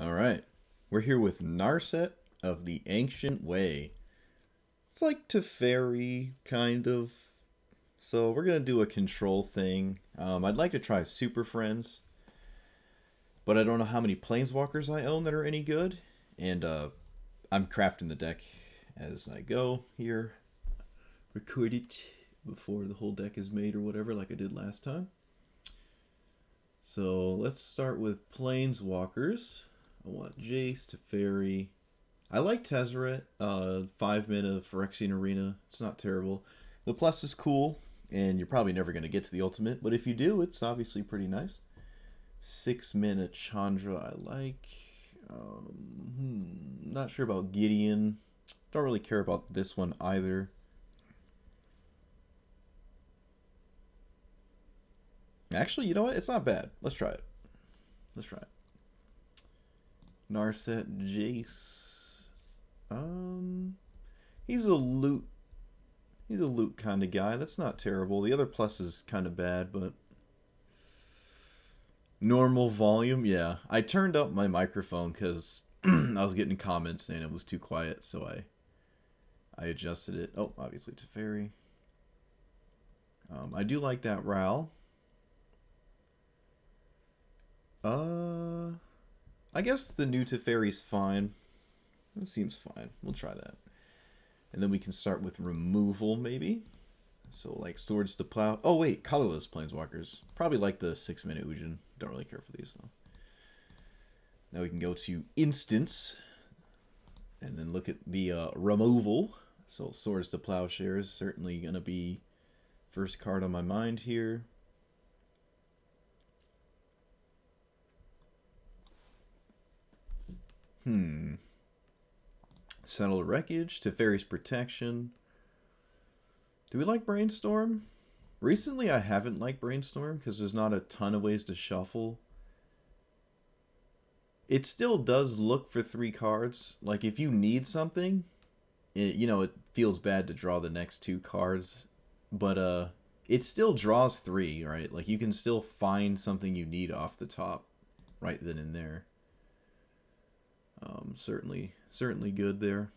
Alright, we're here with Narset of the Ancient Way. It's like Teferi, kind of. So we're going to do a control thing. I'd like to try Super Friends, but I don't know how many Planeswalkers I own that are any good. And I'm crafting the deck as I go here. Record it before the whole deck is made or whatever, like I did last time. So let's start with Planeswalkers. I want Jace, Teferi. I like Tezzeret, 5 mana Phyrexian Arena. It's not terrible. The plus is cool, and you're probably never going to get to the ultimate, but if you do, it's obviously pretty nice. 6 mana Chandra I like. Not sure about Gideon. Don't really care about this one either. Actually, you know what? It's not bad. Let's try it. Let's try it. Narset Jace. He's a loot. He's a loot kind of guy. That's not terrible. The other plus is kind of bad, but normal volume. Yeah, I turned up my microphone because I was getting comments saying it was too quiet, so I adjusted it. Oh, obviously Teferi. I do like that Raul. I guess the new Teferi's fine. It seems fine. We'll try that. And then we can start with removal, maybe. So, like, Swords to Plow. Oh, wait, colorless Planeswalkers. Probably like the 6 mana Ujin. Don't really care for these, though. Now we can go to Instance. And then look at the removal. So, Swords to Plowshares. Certainly going to be first card on my mind here. Settle the Wreckage, Teferi's Protection. Do we like Brainstorm? Recently I haven't liked Brainstorm because there's not a ton of ways to shuffle. It still does look for 3 cards. Like if you need something, it feels bad to draw the next 2 cards. But it still draws 3, right? Like you can still find something you need off the top right then and there. Certainly good there.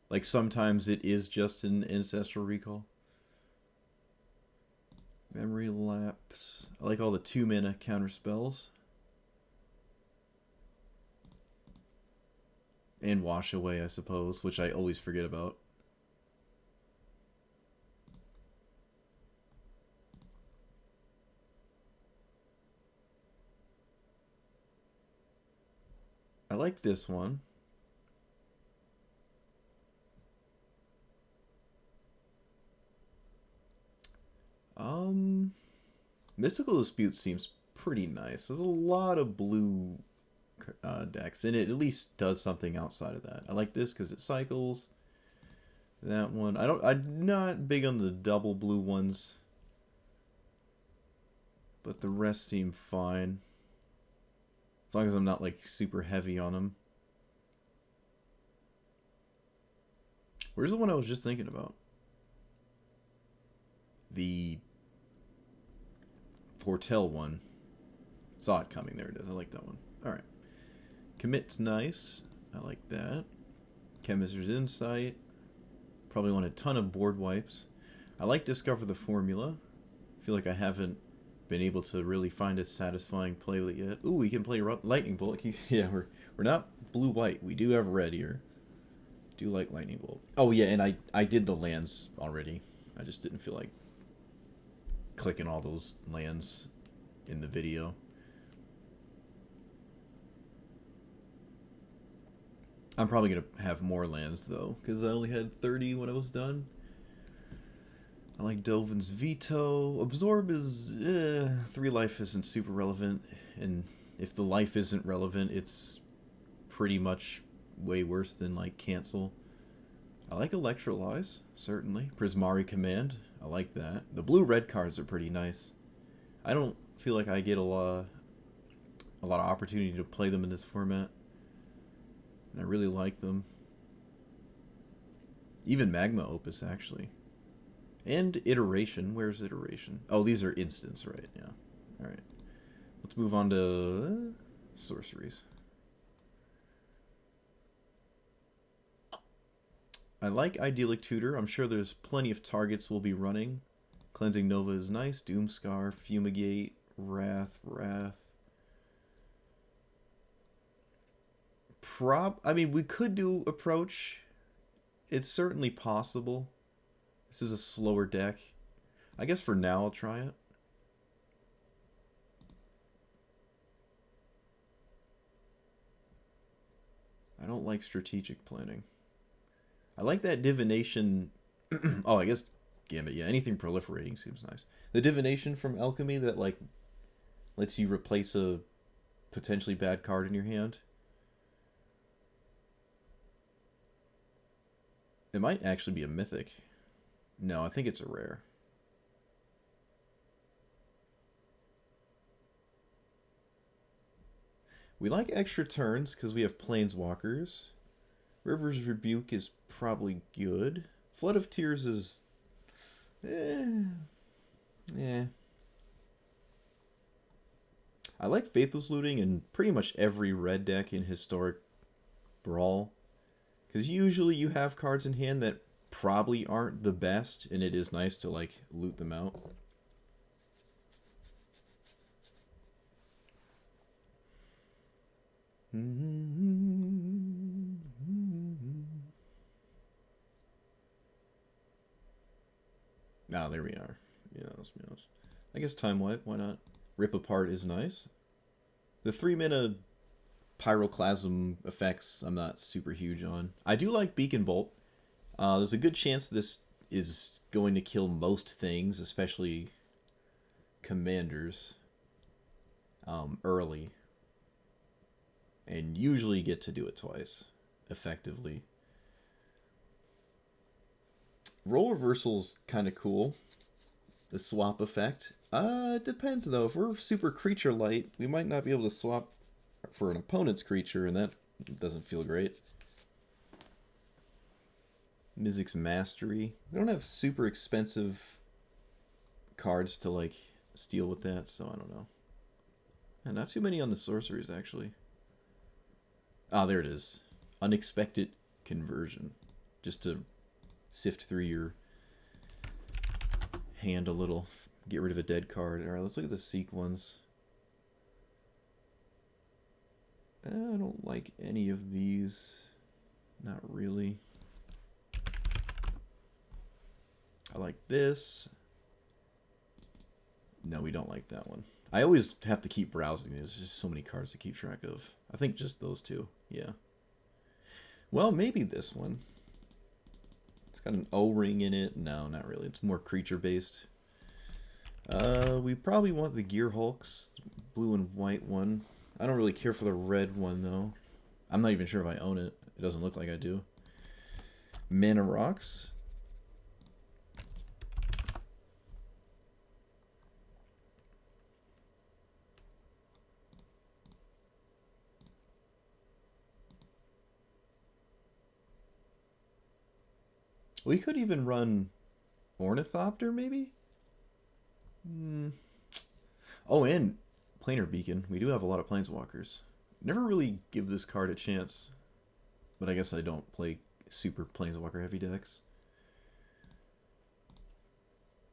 Like sometimes it is just an Ancestral Recall. Memory Lapse. I like all the 2 mana counter spells. And Wash Away, I suppose, which I always forget about. I like this one. Mystical Dispute seems pretty nice. There's a lot of blue decks, and it at least does something outside of that. I like this because it cycles. That one, I'm not big on the double blue ones, but the rest seem fine. As long as I'm not like super heavy on them. Where's the one I was just thinking about? The Foretell one. Saw it coming. There it is. I like that one. Alright. Commit's nice. I like that. Chemist's Insight. Probably want a ton of board wipes. I like Discover the Formula. I feel like I haven't been able to really find a satisfying play with it yet. Ooh, we can play Lightning Bolt. Yeah, we're not blue-white. We do have red here. Do like Lightning Bolt. Oh, yeah, and I did the lands already. I just didn't feel like clicking all those lands in the video. I'm probably going to have more lands, though, because I only had 30 when I was done. I like Dovin's Veto. Absorb is... 3 life isn't super relevant, and if the life isn't relevant, it's pretty much way worse than, like, Cancel. I like Electrolyze, certainly. Prismari Command, I like that. The blue-red cards are pretty nice. I don't feel like I get a lot of opportunity to play them in this format. And I really like them. Even Magma Opus, actually. And Iteration. Where's Iteration? Oh, these are instants, right? Yeah. Alright. Let's move on to sorceries. I like Idyllic Tutor. I'm sure there's plenty of targets we'll be running. Cleansing Nova is nice. Doomscar, Fumigate, Wrath. I mean, we could do Approach. It's certainly possible. This is a slower deck. I guess for now I'll try it. I don't like strategic planning. I like that divination. Oh, I guess Gambit. Yeah, anything proliferating seems nice. The divination from Alchemy that like lets you replace a potentially bad card in your hand. It might actually be a mythic. No, I think it's a rare. We like extra turns because we have Planeswalkers. River's Rebuke is probably good. Flood of Tears is... I like Faithless Looting in pretty much every red deck in Historic Brawl. Because usually you have cards in hand that probably aren't the best, and it is nice to, like, loot them out. Ah, there we are. Yes. I guess Time Wipe, why not? Rip Apart is nice. The 3-mana Pyroclasm effects I'm not super huge on. I do like Beacon Bolt. There's a good chance this is going to kill most things, especially commanders, early. And usually get to do it twice, effectively. Role Reversal's kind of cool. The swap effect. It depends though. If we're super creature light, we might not be able to swap for an opponent's creature, and that doesn't feel great. Mizzix's Mastery. We don't have super expensive cards to like steal with that, so I don't know. And not too many on the sorceries actually. Ah, there it is. Unexpected Conversion. Just to sift through your hand a little. Get rid of a dead card. Alright, let's look at the Seek ones. I don't like any of these. Not really. I like this. No, we don't like that one. I always have to keep browsing. There's just so many cards to keep track of. I think just those two. Yeah. Well, maybe this one. It's got an O-ring in it. No, not really. It's more creature-based. We probably want the Gear Hulks. Blue and white one. I don't really care for the red one, though. I'm not even sure if I own it. It doesn't look like I do. Mana Rocks. We could even run Ornithopter, maybe? Oh, and Planar Beacon. We do have a lot of Planeswalkers. Never really give this card a chance. But I guess I don't play super Planeswalker heavy decks.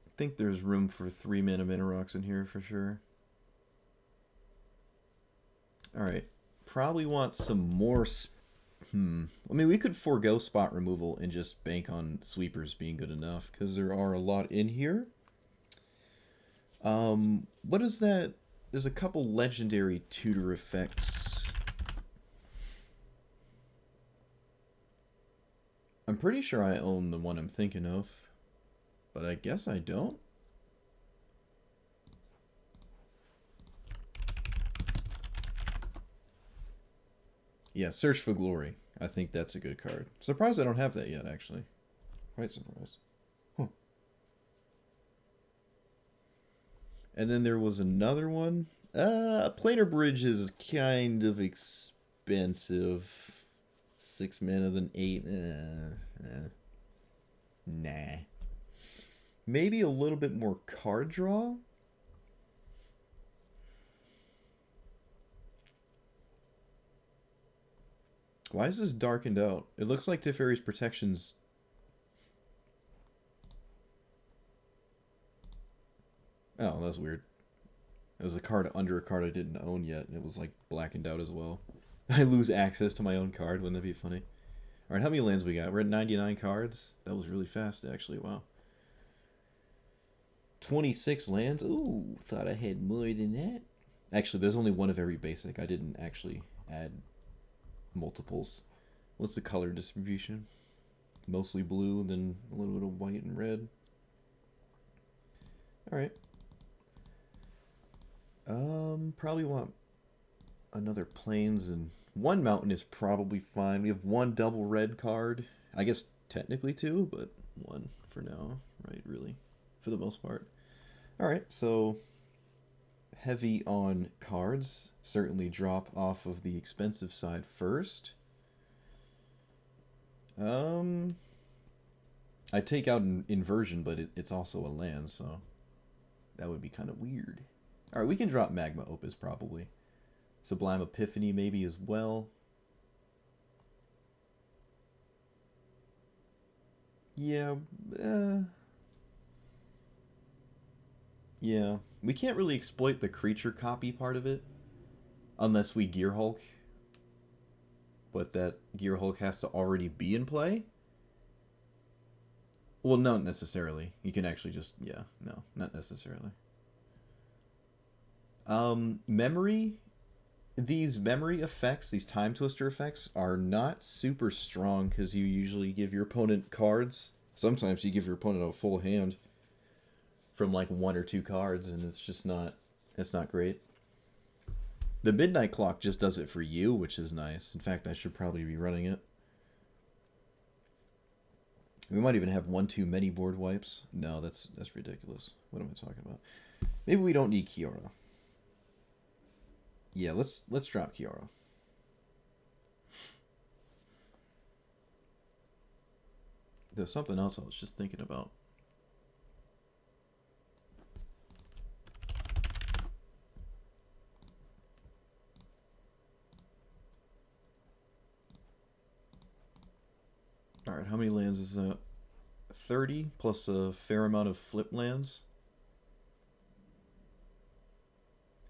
I think there's room for 3 mana rocks in here for sure. Alright. Probably want some more... I mean, we could forego spot removal and just bank on sweepers being good enough, because there are a lot in here. What is that? There's a couple legendary tutor effects. I'm pretty sure I own the one I'm thinking of, but I guess I don't. Yeah, Search for Glory. I think that's a good card. Surprised I don't have that yet, actually. Quite surprised. Huh. And then there was another one. Planar Bridge is kind of expensive. 6 mana than 8. Nah. Maybe a little bit more card draw? Why is this darkened out? It looks like Teferi's Protection's Oh, that was weird. It was a card under a card I didn't own yet, and it was like blackened out as well. I lose access to my own card. Wouldn't that be funny? All right, how many lands we got? We're at 99 cards. That was really fast, actually. Wow. 26 lands. Ooh, thought I had more than that. Actually, there's only one of every basic. I didn't actually add multiples. What's the color distribution? Mostly blue, then a little bit of white and red. All right. Probably want another plains, and one mountain is probably fine. We have one double red card. I guess technically two, but one for now, right? Really, for the most part. All right, so heavy on cards. Certainly drop off of the expensive side first. I take out an inversion, but it's also a land, so that would be kind of weird. All right, we can drop Magma Opus probably. Sublime Epiphany maybe as well. Yeah, yeah. We can't really exploit the creature copy part of it unless we Gear Hulk. But that Gear Hulk has to already be in play? Well, not necessarily. You can actually just, yeah, no, not necessarily. Memory. These memory effects, these time twister effects, are not super strong because you usually give your opponent cards. Sometimes you give your opponent a full hand from like one or two cards, and it's not great. The Midnight Clock just does it for you, which is nice. In fact, I should probably be running it. We might even have one too many board wipes. No, that's ridiculous. What am I talking about? Maybe we don't need Kiora. Yeah, let's drop Kiora. There's something else I was just thinking about. Alright, how many lands is that? 30 plus a fair amount of flip lands.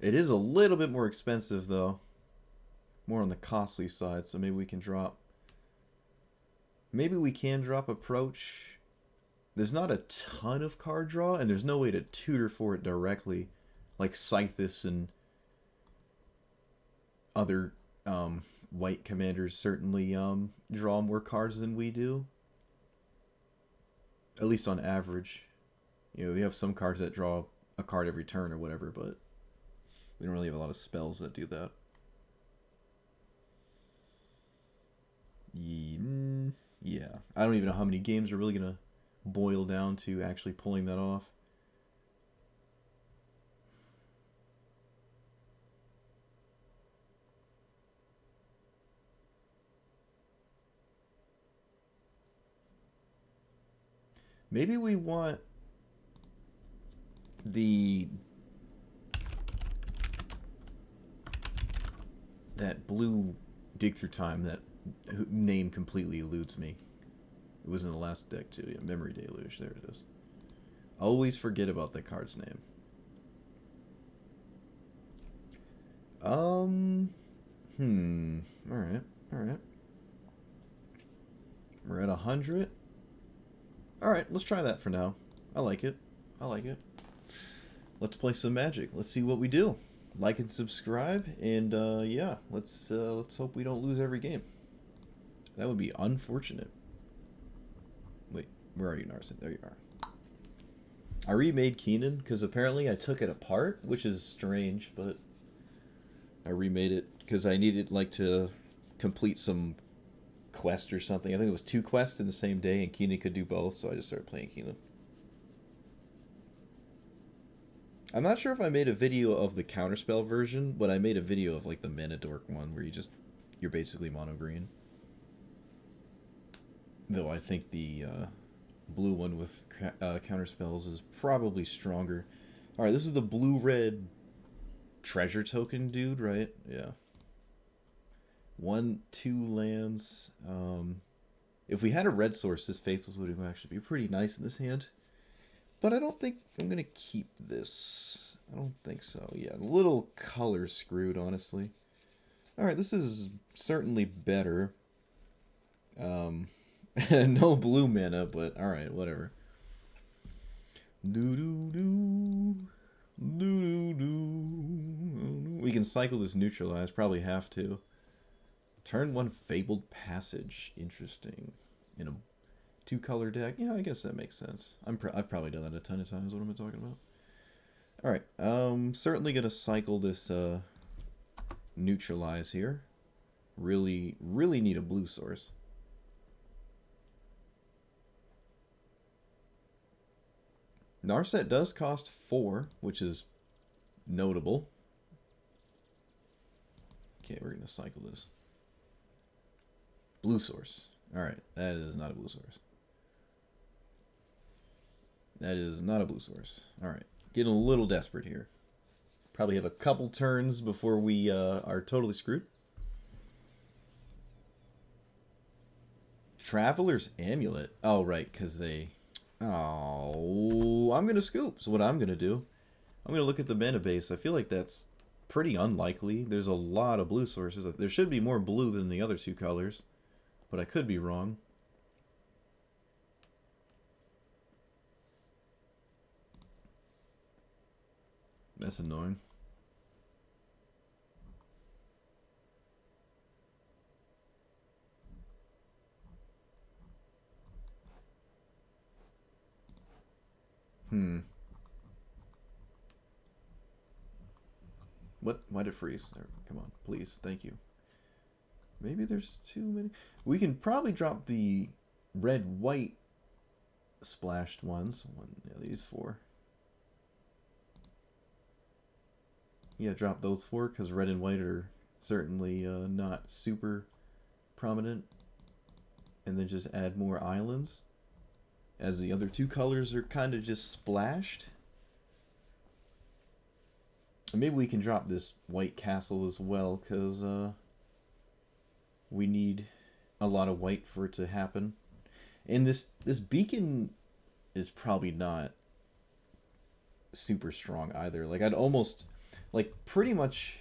It is a little bit more expensive though. More on the costly side, so maybe we can drop... Maybe we can drop Approach. There's not a ton of card draw, and there's no way to tutor for it directly. Like Scythus and other white commanders certainly draw more cards than we do. At least on average. You know, we have some cards that draw a card every turn or whatever, but we don't really have a lot of spells that do that. Yeah. I don't even know how many games are really going to boil down to actually pulling that off. Maybe we want that blue Dig Through Time, that name completely eludes me. It was in the last deck too. Yeah, Memory Deluge. There it is. Always forget about the card's name. Alright. We're at 100. Alright, let's try that for now. I like it. Let's play some Magic. Let's see what we do. Like and subscribe, and yeah, let's hope we don't lose every game. That would be unfortunate. Wait, where are you, Narset? There you are. I remade Keenan because apparently I took it apart, which is strange, but I remade it because I needed like to complete some quest or something. I think it was 2 quests in the same day, and Keenan could do both, so I just started playing Keenan. I'm not sure if I made a video of the counterspell version, but I made a video of like the Mana Dork one where you're basically mono green. Though I think the blue one with counterspells is probably stronger. Alright, this is the blue-red treasure token dude, right? Yeah. 1, 2 lands. If we had a red source, this Faithless would actually be pretty nice in this hand. But I don't think I'm going to keep this. I don't think so. Yeah, a little color screwed, honestly. Alright, this is certainly better. No blue mana, but alright, whatever. Do-do-do. Do-do-do. We can cycle this neutralize, probably have to. Turn 1 Fabled Passage. Interesting. In a 2-color deck. Yeah, I guess that makes sense. I've probably done that a ton of times. What am I talking about? Alright, certainly gonna cycle this neutralize here. Really need a blue source. Narset does cost 4, which is notable. Okay, we're gonna cycle this. Blue source. Alright, that is not a blue source. That is not a blue source. Alright, getting a little desperate here. Probably have a couple turns before we are totally screwed. Traveler's Amulet. Oh, right, because they... Oh, I'm going to scoop. So what I'm going to do, I'm going to look at the mana base. I feel like that's pretty unlikely. There's a lot of blue sources. There should be more blue than the other 2 colors, but I could be wrong. That's annoying. What? Why did it freeze? There, come on, please. Thank you. Maybe there's too many. We can probably drop the red-white splashed ones. Yeah, these 4. Yeah, drop those 4 because red and white are certainly not super prominent. And then just add more islands, as the other 2 colors are kind of just splashed. And maybe we can drop this white castle as well, because we need a lot of white for it to happen. And this beacon is probably not super strong either. Like, I'd almost... Like, pretty much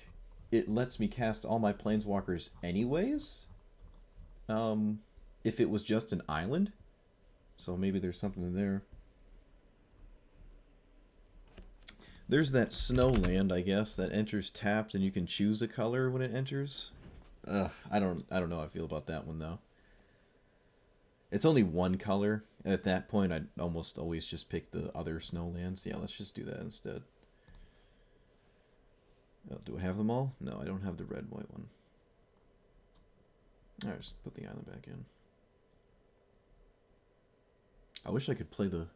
it lets me cast all my planeswalkers anyways. If it was just an island. So maybe there's something there. There's that snow land, I guess, that enters tapped and you can choose a color when it enters. Ugh, I don't know how I feel about that one though. It's only 1 color. At that point, I'd almost always just pick the other snow lands. Yeah, let's just do that instead. Oh, do I have them all? No, I don't have the red-white one. Alright, just put the island back in. I wish I could play the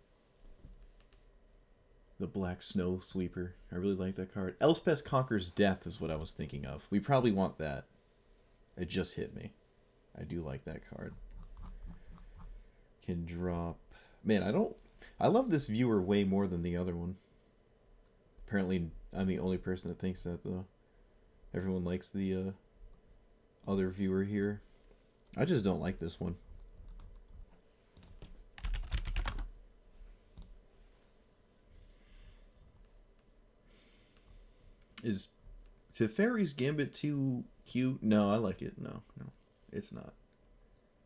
Black Snow Sweeper. I really like that card. Elspeth Conquers Death is what I was thinking of. We probably want that. It just hit me. I do like that card. Can drop... Man, I love this viewer way more than the other one. Apparently, I'm the only person that thinks that, though. Everyone likes the other viewer here. I just don't like this one. Is Teferi's Gambit too cute? No, I like it. No, it's not.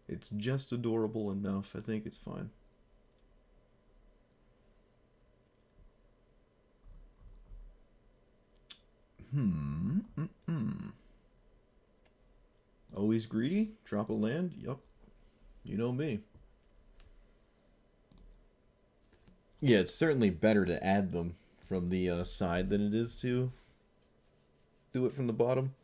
It's just adorable enough. I think it's fine. Always greedy? Drop a land? Yup. You know me. Yeah, it's certainly better to add them from the side than it is to do it from the bottom.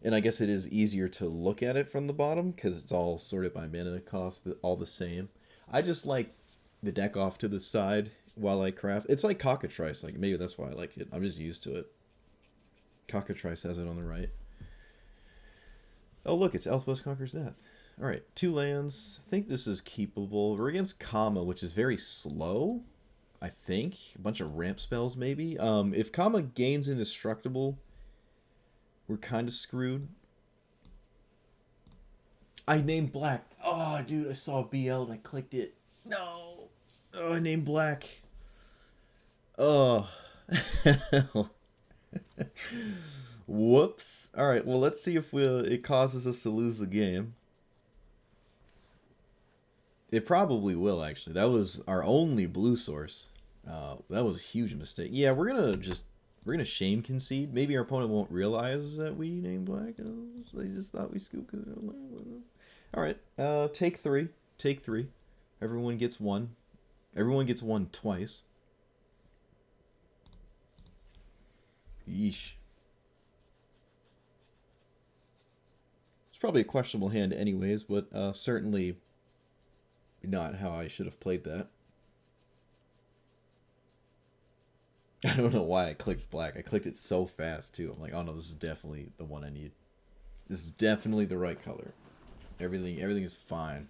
And I guess it is easier to look at it from the bottom because it's all sorted by mana cost, all the same. I just like the deck off to the side while I craft. It's like Cockatrice. Like, maybe that's why I like it. I'm just used to it. Cockatrice has it on the right. Oh, look, it's Elspeth Conquers Death. Alright, 2 lands. I think this is keepable. We're against Kama, which is very slow, I think. A bunch of ramp spells, maybe. If Kama gains Indestructible, we're kind of screwed. I named black. Oh, dude, I saw BL and I clicked it. No. Oh, I named black. Oh. Whoops. All right, well, let's see if it causes us to lose the game. It probably will, actually. That was our only blue source. That was a huge mistake. Yeah, we're gonna shame concede. Maybe our opponent won't realize that we named black. They just thought we scooped. All right, take three. Take three. Everyone gets one. Everyone gets one twice. Yeesh. It's probably a questionable hand anyways, but certainly not how I should have played that. I don't know why I clicked black. I clicked it so fast too. I'm like, oh no, this is definitely the one I need. This is definitely the right color. Everything is fine.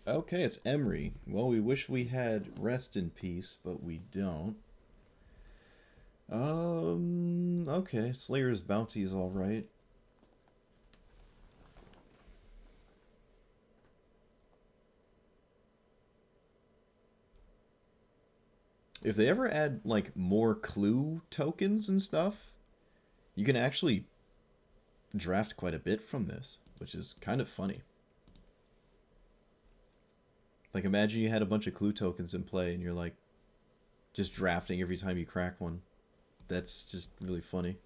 Okay, it's Emery. Well, we wish we had Rest in Peace, but we don't. Okay, Slayer's Bounty is alright. If they ever add, like, more clue tokens and stuff, you can actually draft quite a bit from this, which is kind of funny. Like, imagine you had a bunch of clue tokens in play and you're, like, just drafting every time you crack one. That's just really funny.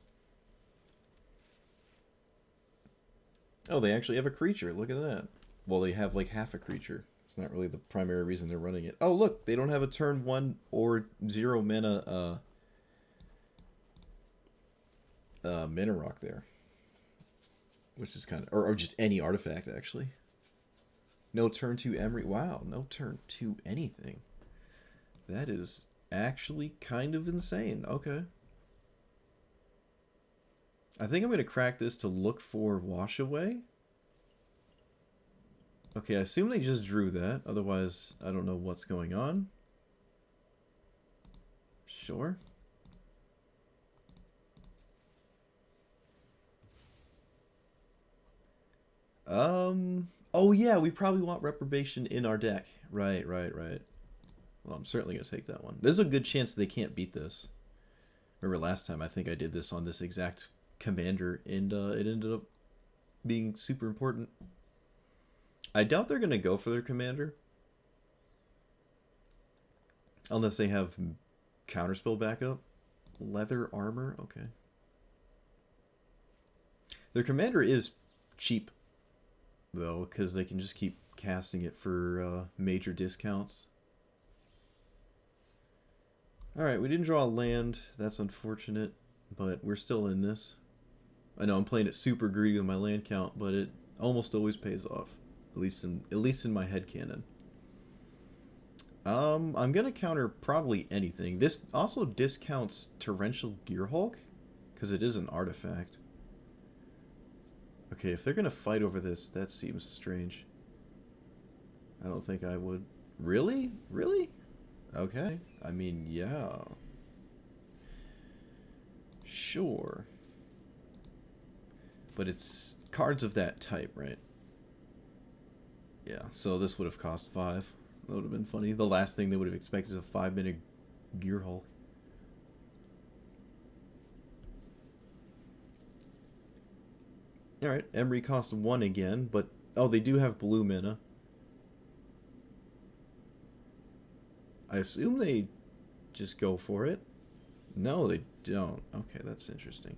Oh, they actually have a creature. Look at that. Well, they have, like, half a creature. It's not really the primary reason they're running it. Oh, look, they don't have a turn 1 or 0 mana mana rock there. Which is kind of... Or just any artifact, actually. No turn 2 Emery. Wow, no turn 2 anything. That is actually kind of insane. Okay. I think I'm going to crack this to look for Wash Away. Okay, I assume they just drew that. Otherwise, I don't know what's going on. Sure. Oh yeah, we probably want Reprobation in our deck. Right. Well, I'm certainly going to take that one. There's a good chance they can't beat this. Remember last time I think I did this on this exact commander, and it ended up being super important. I doubt they're going to go for their commander. Unless they have counterspell backup. Leather armor? Okay. Their commander is cheap, though, because they can just keep casting it for major discounts. Alright, we didn't draw a land. That's unfortunate, but we're still in this. I know I'm playing it super greedy with my land count, but it almost always pays off. At least in my headcanon. I'm gonna counter probably anything. This also discounts Torrential Gearhulk, because it is an artifact. Okay, if they're gonna fight over this, that seems strange. I don't think I would. Really? Really? Okay. I mean, yeah. Sure. But it's cards of that type, right? Yeah, so this would have cost 5. That would have been funny. The last thing they would have expected is a 5-minute Gearhulk. Alright, Emery cost 1 again, but... Oh, they do have blue mana. I assume they just go for it. No, they don't. Okay, that's interesting.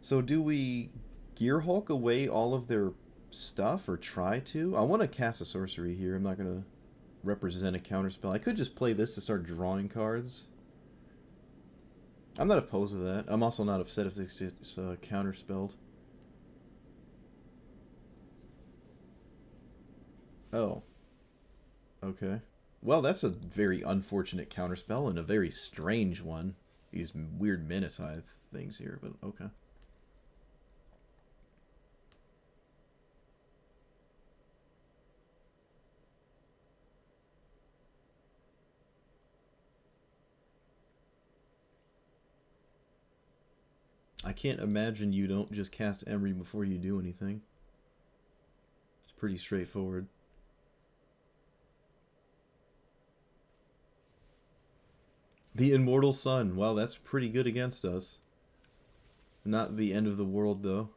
So do we Gearhulk away all of their stuff, or try to? I want to cast a sorcery here. I'm not going to represent a counterspell. I could just play this to start drawing cards. I'm not opposed to that. I'm also not upset if it's counterspelled. Oh. Okay. Well, that's a very unfortunate counterspell and a very strange one. These weird Minotithe things here, but okay. I can't imagine you don't just cast Emery before you do anything. It's pretty straightforward. The Immortal Sun. Wow, that's pretty good against us. Not the end of the world, though.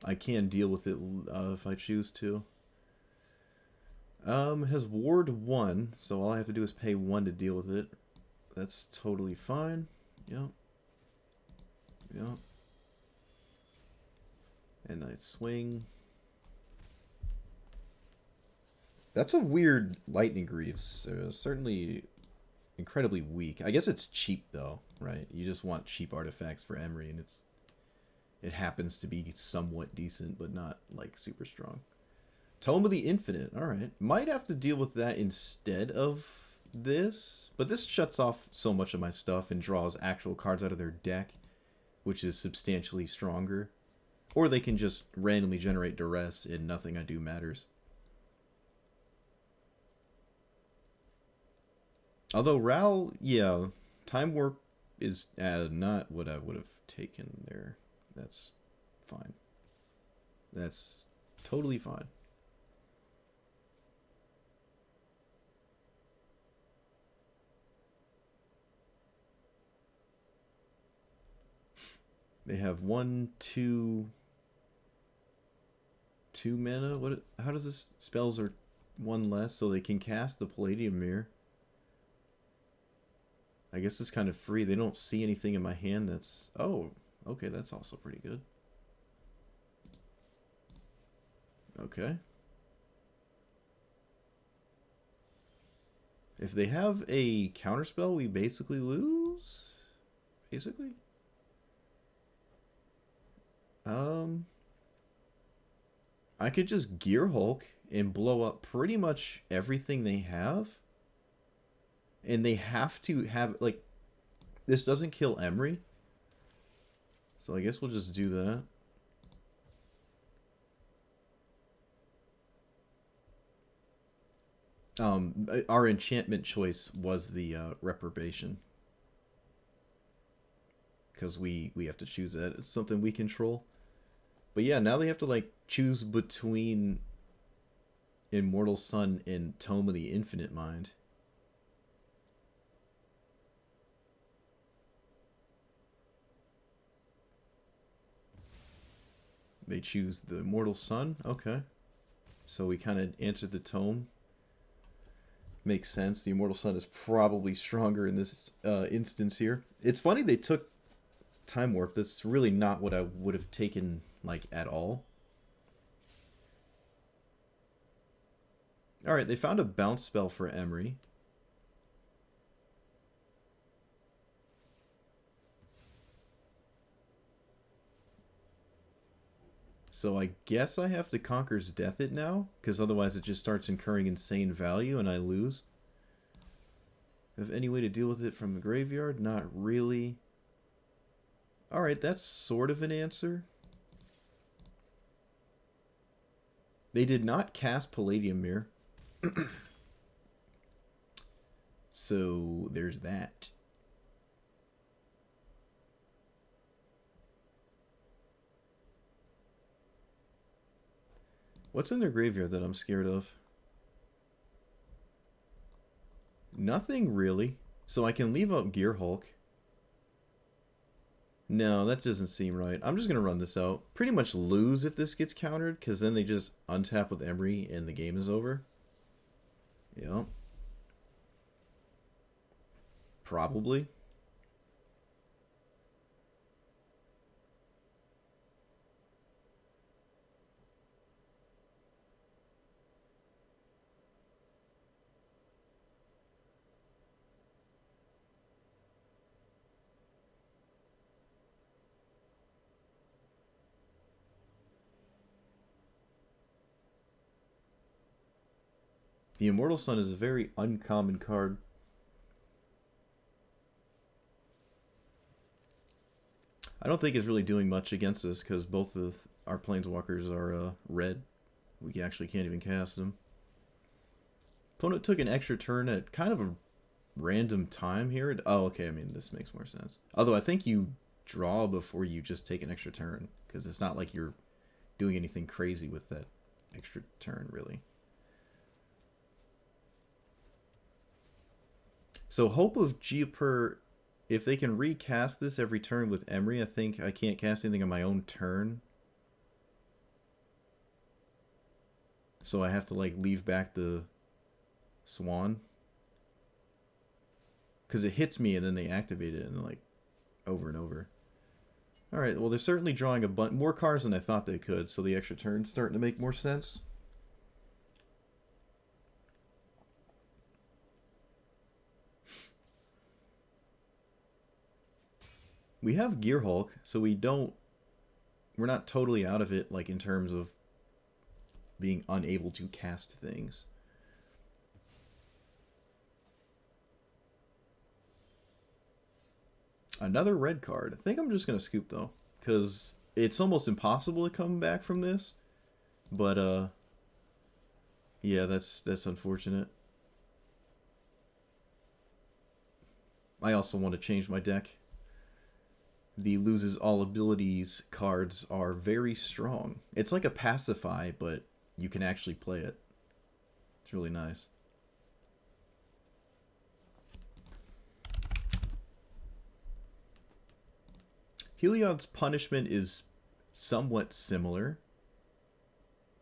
I can deal with it if I choose to. It has Ward 1, so all I have to do is pay 1 to deal with it. That's totally fine. Yep. Yep. And I swing. That's a weird Lightning Greaves. Certainly incredibly weak. I guess it's cheap, though, right? You just want cheap artifacts for Emery, and it happens to be somewhat decent, but not, like, super strong. Tome of the Infinite. Alright. Might have to deal with that instead of this. But this shuts off so much of my stuff and draws actual cards out of their deck, which is substantially stronger. Or they can just randomly generate Duress and nothing I do matters. Although Ral, yeah, Time Warp is not what I would have taken there. That's fine. That's totally fine. They have 1, 2 mana. What? How does this? Spells are 1 less, so they can cast the Palladium Mirror. I guess it's kind of free. They don't see anything in my hand that's... Oh, okay, that's also pretty good. Okay. If they have a counterspell, we basically lose? Basically? I could just Gear Hulk and blow up pretty much everything they have. And they have to have, like, this doesn't kill Emery. So I guess we'll just do that. Our enchantment choice was the Reprobation. Because we have to choose that. It's something we control. But yeah, now they have to, like, choose between Immortal Sun and Tome of the Infinite Mind. They choose the Immortal Sun. Okay. So we kind of answered the tome. Makes sense. The Immortal Sun is probably stronger in this instance here. It's funny they took Time Warp. That's really not what I would have taken, like, at all. Alright, they found a bounce spell for Emery. So I guess I have to Conquer's Death it now, because otherwise it just starts incurring insane value and I lose. Have any way to deal with it from the graveyard? Not really. Alright, that's sort of an answer. They did not cast Palladium Mirror. So there's that. What's in their graveyard that I'm scared of? Nothing really. So I can leave out Gear Hulk. No, that doesn't seem right. I'm just going to run this out. Pretty much lose if this gets countered, because then they just untap with Emery and the game is over. Yep. Probably. The Immortal Sun is a very uncommon card. I don't think it's really doing much against us because both of our Planeswalkers are red. We actually can't even cast them. Opponent took an extra turn at kind of a random time here. Oh, okay. I mean, this makes more sense. Although I think you draw before you just take an extra turn, because it's not like you're doing anything crazy with that extra turn, really. So Hope of Geoper, if they can recast this every turn with Emery, I think I can't cast anything on my own turn. So I have to like leave back the Swan. Because it hits me and then they activate it and like over and over. Alright, well they're certainly drawing a bunch more cards than I thought they could, so the extra turn's starting to make more sense. We have Gearhulk, so we're not totally out of it, like in terms of being unable to cast things. Another red card. I think I'm just going to scoop, though, because it's almost impossible to come back from this. But, yeah, that's unfortunate. I also want to change my deck. The loses all abilities cards are very strong. It's like a pacify, but you can actually play it. It's really nice. Heliod's punishment is somewhat similar,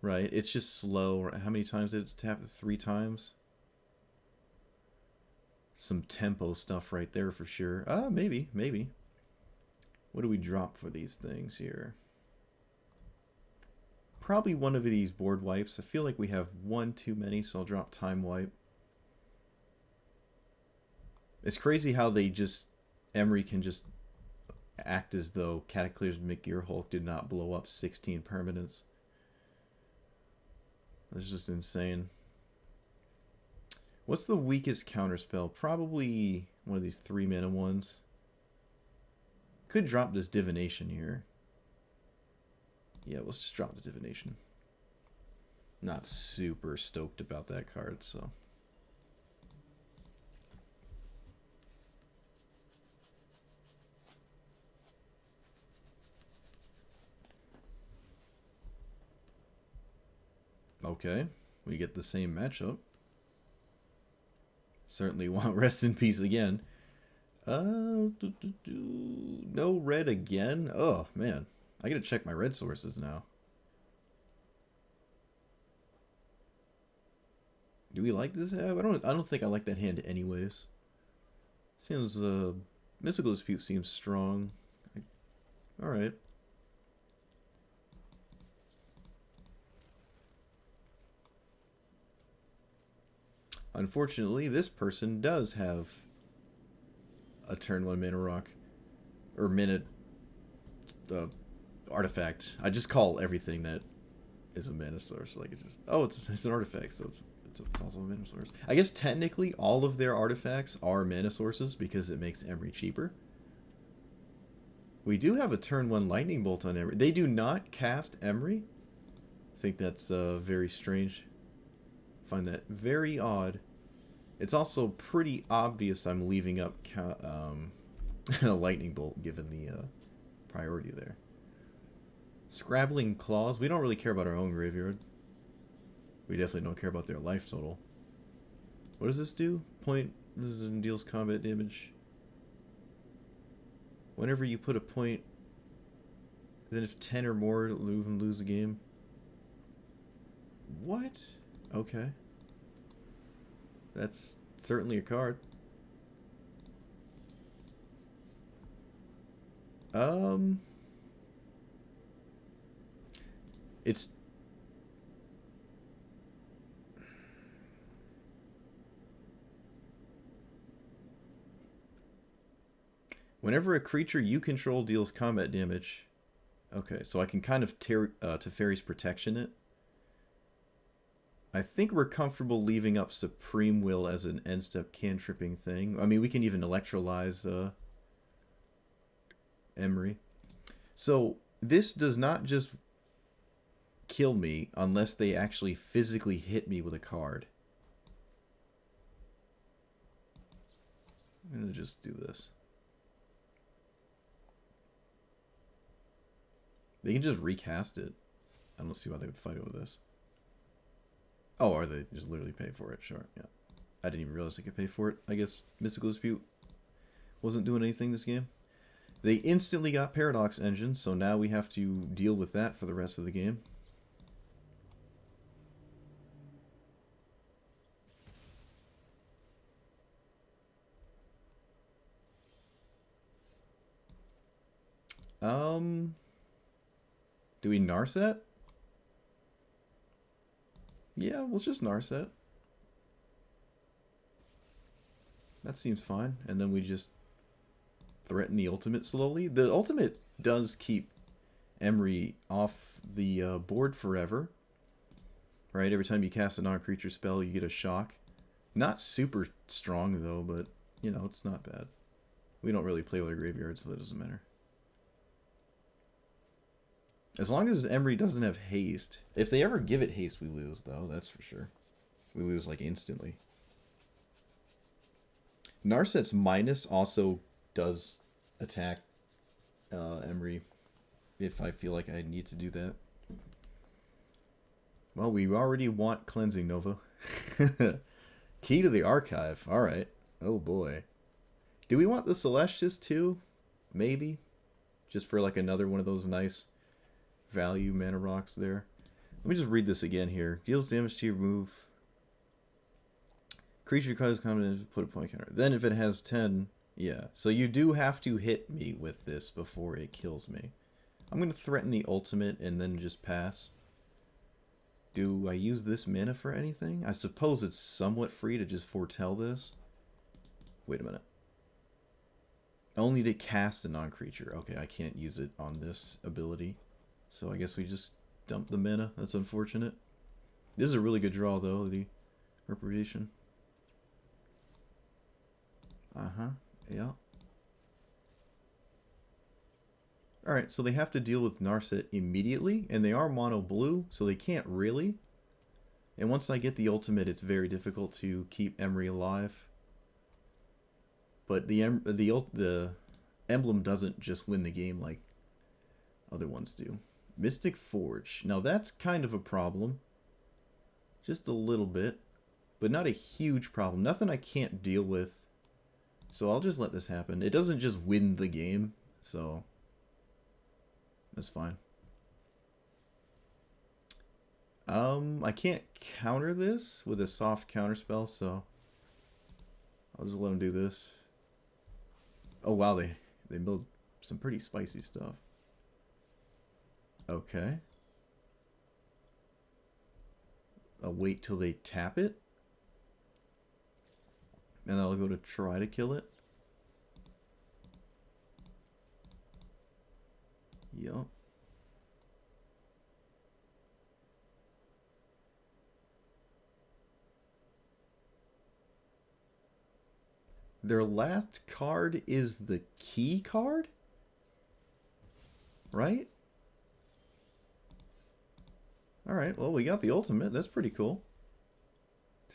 right? It's just slow. How many times did it tap? 3 times? Some tempo stuff right there for sure. Maybe. What do we drop for these things here? Probably one of these board wipes. I feel like we have one too many, so I'll drop Time Wipe. It's crazy how they just... Emery can just act as though Cataclysmic Gearhulk did not blow up 16 permanents. That's just insane. What's the weakest counterspell? Probably one of these 3-mana ones. Could drop this Divination here. Yeah, let's just drop the Divination. Not super stoked about that card, so... Okay, we get the same matchup. Certainly want Rest in Peace again. No red again? Oh, man. I gotta check my red sources now. Do we like this? I don't think I like that hand anyways. Seems, Mystical Dispute seems strong. Alright. Unfortunately, this person does have a turn 1 mana rock. Or mana artifact. I just call everything that is a mana source. Like it's just, oh, it's an artifact, so it's also a mana source. I guess technically all of their artifacts are mana sources because it makes Emery cheaper. We do have a turn 1 lightning bolt on Emery. They do not cast Emery. I think that's very strange. I find that very odd. It's also pretty obvious I'm leaving up a lightning bolt given the priority there. Scrabbling Claws. We don't really care about our own graveyard. We definitely don't care about their life total. What does this do? Point deals combat damage. Whenever you put a point, then if 10 or more, it'll even lose the game. What? Okay. That's certainly a card. It's... Whenever a creature you control deals combat damage... Okay, so I can kind of Teferi's Protection it. I think we're comfortable leaving up Supreme Will as an end-step cantripping thing. I mean, we can even electrolyze Emery. So, this does not just kill me unless they actually physically hit me with a card. I'm gonna just do this. They can just recast it. I don't see why they would fight over this. Oh, or they just literally pay for it. Sure, yeah. I didn't even realize they could pay for it. I guess Mystical Dispute wasn't doing anything this game. They instantly got Paradox Engine, so now we have to deal with that for the rest of the game. Do we Narset? Yeah, let's just Narset. That seems fine. And then we just threaten the ultimate slowly. The ultimate does keep Emery off the board forever. Right? Every time you cast a non-creature spell, you get a shock. Not super strong, though, but, you know, it's not bad. We don't really play with our graveyard, so that doesn't matter. As long as Emery doesn't have haste. If they ever give it haste, we lose, though. That's for sure. We lose, like, instantly. Narset's minus also does attack Emery if I feel like I need to do that. Well, we already want Cleansing Nova. Key to the Archive. Alright. Oh, boy. Do we want the Celestis, too? Maybe. Just for, like, another one of those nice value mana rocks there. Let me just read this again here. Deals damage to your move. Creature causes combat, put a point counter. Then if it has 10, yeah. So you do have to hit me with this before it kills me. I'm going to threaten the ultimate and then just pass. Do I use this mana for anything? I suppose it's somewhat free to just foretell this. Wait a minute. Only to cast a non-creature. Okay, I can't use it on this ability. So I guess we just dump the mana. That's unfortunate. This is a really good draw, though, the Reparation. Yeah. Alright, so they have to deal with Narset immediately, and they are mono blue, so they can't really. And once I get the ultimate, it's very difficult to keep Emery alive. But the emblem doesn't just win the game like other ones do. Mystic Forge. Now that's kind of a problem. Just a little bit. But not a huge problem. Nothing I can't deal with. So I'll just let this happen. It doesn't just win the game, so that's fine. I can't counter this with a soft counter spell, so I'll just let them do this. Oh wow, they build some pretty spicy stuff. Okay. I'll wait till they tap it. And I'll go to try to kill it. Yup. Their last card is the key card? Right? Alright, well, we got the ultimate. That's pretty cool.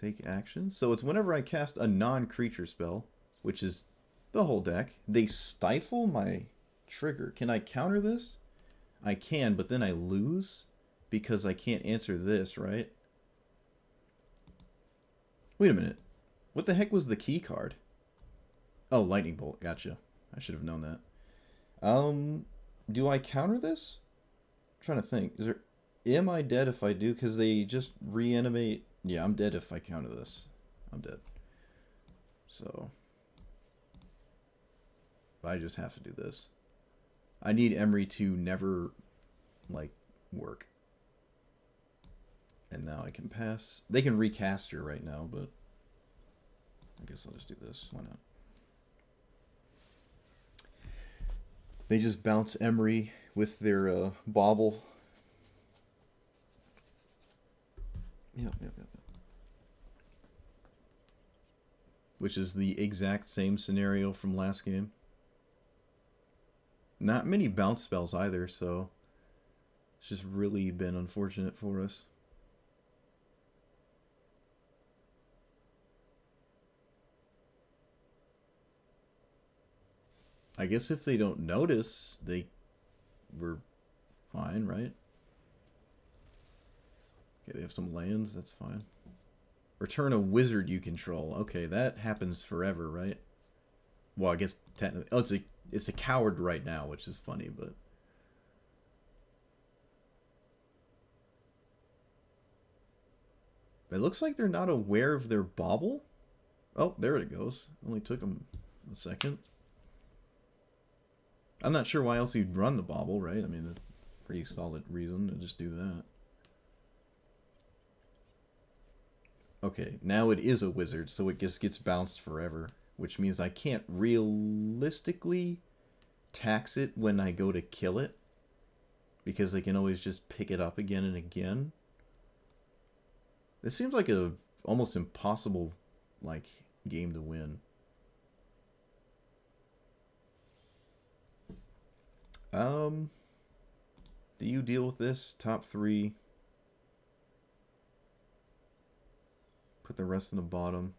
Take action. So it's whenever I cast a non-creature spell, which is the whole deck, they stifle my trigger. Can I counter this? I can, but then I lose because I can't answer this, right? Wait a minute. What the heck was the key card? Oh, Lightning Bolt. Gotcha. I should have known that. Do I counter this? I'm trying to think. Am I dead if I do? Because they just reanimate. Yeah, I'm dead if I counter this. I'm dead. So I just have to do this. I need Emery to never, like, work. And now I can pass. They can recast her right now, but I guess I'll just do this. Why not? They just bounce Emery with their bauble. Yep. Which is the exact same scenario from last game. Not many bounce spells either, so it's just really been unfortunate for us. I guess if they don't notice, they were fine, right? Okay, they have some lands, that's fine. Return a wizard you control. Okay, that happens forever, right? Well, I guess technically... Oh, it's a coward right now, which is funny, but... It looks like they're not aware of their bauble. Oh, there it goes. Only took them a second. I'm not sure why else you'd run the bauble, right? I mean, a pretty solid reason to just do that. Okay, now it is a wizard, so it just gets bounced forever, which means I can't realistically tax it when I go to kill it, because they can always just pick it up again and again. This seems like a almost impossible like game to win. Do you deal with this? Top 3. Put the rest in the bottom.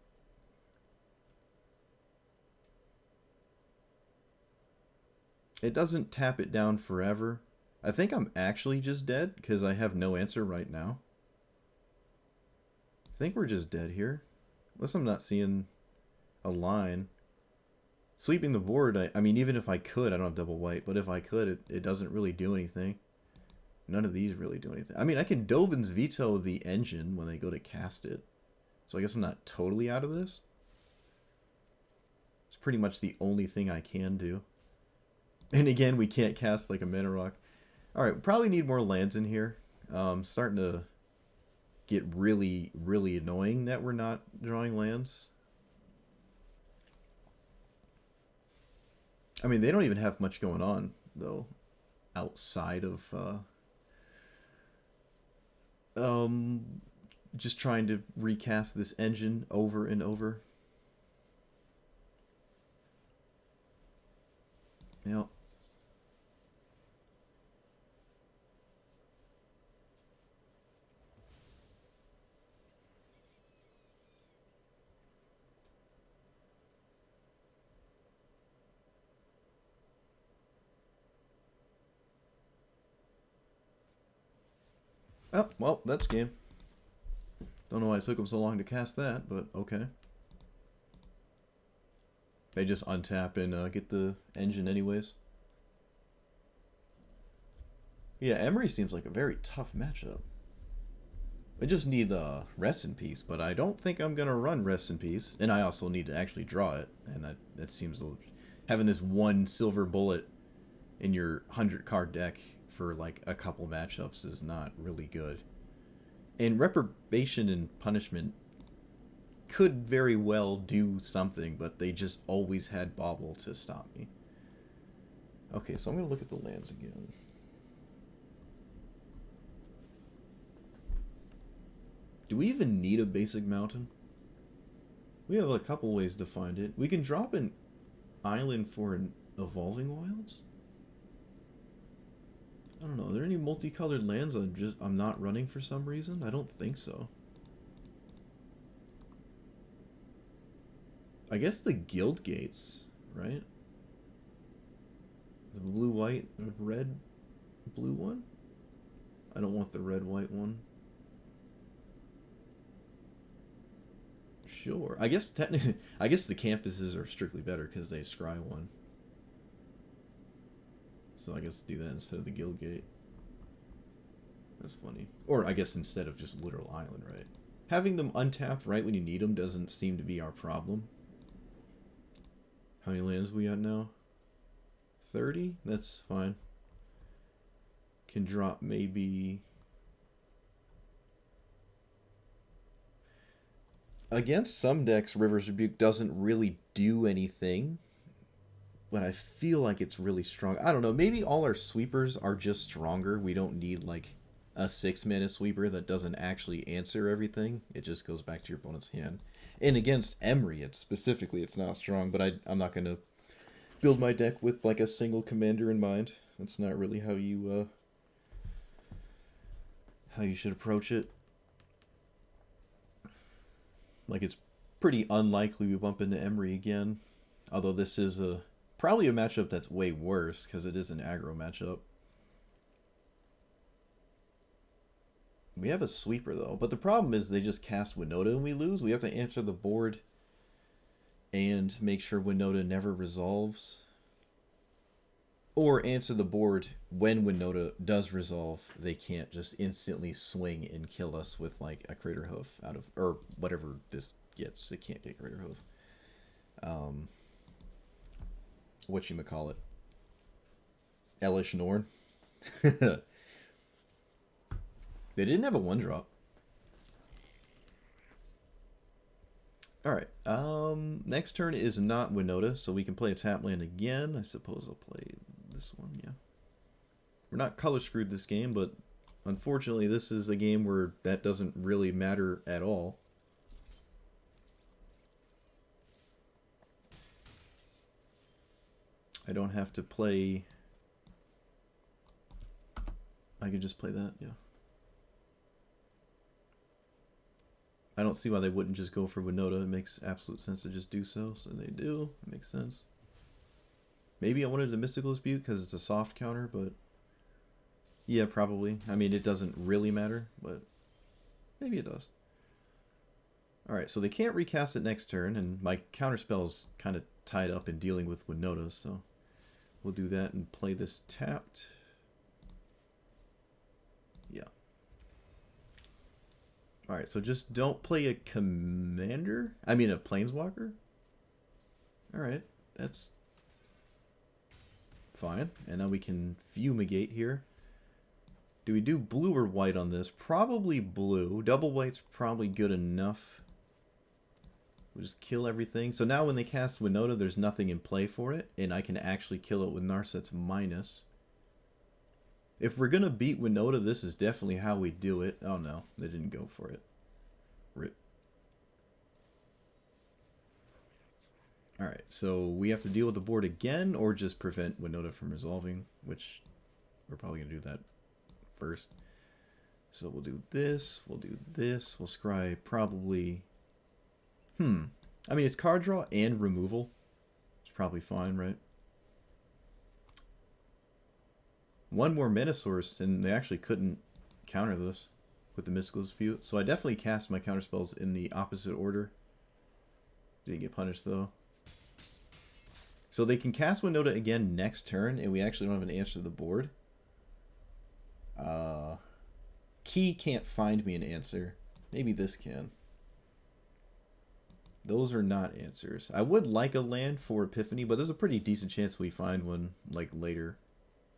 It doesn't tap it down forever. I think I'm actually just dead because I have no answer right now. I think we're just dead here. Unless I'm not seeing a line. Sweeping the board, I mean, even if I could, I don't have double white, but if I could, it doesn't really do anything. None of these really do anything. I mean, I can Dovin's Veto the engine when they go to cast it. So I guess I'm not totally out of this. It's pretty much the only thing I can do. And again, we can't cast like a mana rock. Alright, probably need more lands in here. Starting to get really, really annoying that we're not drawing lands. I mean, they don't even have much going on, though, outside of just trying to recast this engine over and over. Yep. Oh, well, that's game. Don't know why it took them so long to cast that, but okay. They just untap and get the engine anyways. Yeah, Emery seems like a very tough matchup. I just need Rest in Peace, but I don't think I'm going to run Rest in Peace. And I also need to actually draw it, and that seems... Having this one silver bullet in your 100-card deck for like a couple matchups is not really good. And Reprobation and Punishment could very well do something, but they just always had Bauble to stop me. Okay, so I'm going to look at the lands again. Do we even need a basic mountain? We have a couple ways to find it. We can drop an island for an Evolving Wilds? I don't know. Are there any multicolored lands I'm not running for some reason? I don't think so. I guess the Guild Gates, right? The blue, white, red, blue one? I don't want the red, white one. Sure. I guess technically, I guess the campuses are strictly better because they scry one. So I guess do that instead of the Guild Gate. That's funny. Or I guess instead of just literal island, right? Having them untapped right when you need them doesn't seem to be our problem. How many lands we got now? 30? That's fine. Can drop maybe... Against some decks, River's Rebuke doesn't really do anything. But I feel like it's really strong. I don't know. Maybe all our sweepers are just stronger. We don't need like a 6-mana sweeper that doesn't actually answer everything. It just goes back to your opponent's hand. And against Emery, it's not strong. But I'm not going to build my deck with like a single commander in mind. That's not really how you should approach it. Like, it's pretty unlikely we bump into Emery again. Although this is a Probably a matchup that's way worse because it is an aggro matchup. We have a sweeper though, but the problem is they just cast Winota and we lose. We have to answer the board and make sure Winota never resolves. Or answer the board when Winota does resolve. They can't just instantly swing and kill us with like a Crater Hoof out of, or whatever this gets. It can't get Crater Hoof. Whatchamacallit? Elish Norn. They didn't have a 1-drop. Alright, next turn is not Winota, so we can play a tap land again. I suppose I'll play this one, yeah. We're not color screwed this game, but unfortunately this is a game where that doesn't really matter at all. I don't have to play... I could just play that, yeah. I don't see why they wouldn't just go for Winota. It makes absolute sense to just do so. So they do. It makes sense. Maybe I wanted the Mystical Dispute because it's a soft counter, but... yeah, probably. I mean, it doesn't really matter, but maybe it does. Alright, so they can't recast it next turn, and my counterspell's kind of tied up in dealing with Winota, so we'll do that and play this tapped. Yeah. Alright, so just don't play a commander? I mean a planeswalker? Alright, that's fine. And now we can fumigate here. Do we do blue or white on this? Probably blue. Double white's probably good enough. We'll just kill everything. So now when they cast Winota, there's nothing in play for it, and I can actually kill it with Narset's Minus. If we're going to beat Winota, this is definitely how we do it. Oh no, they didn't go for it. Rip. Alright, so we have to deal with the board again, or just prevent Winota from resolving, which we're probably going to do that first. So we'll do this, we'll do this, we'll scry probably... I mean, it's card draw and removal. It's probably fine, right? One more mana source, and they actually couldn't counter this with the Mystical Dispute. So I definitely cast my counterspells in the opposite order. Didn't get punished, though. So they can cast Winota again next turn, and we actually don't have an answer to the board. Key can't find me an answer. Maybe this can. Those are not answers. I would like a land for Epiphany, but there's a pretty decent chance we find one, like, later.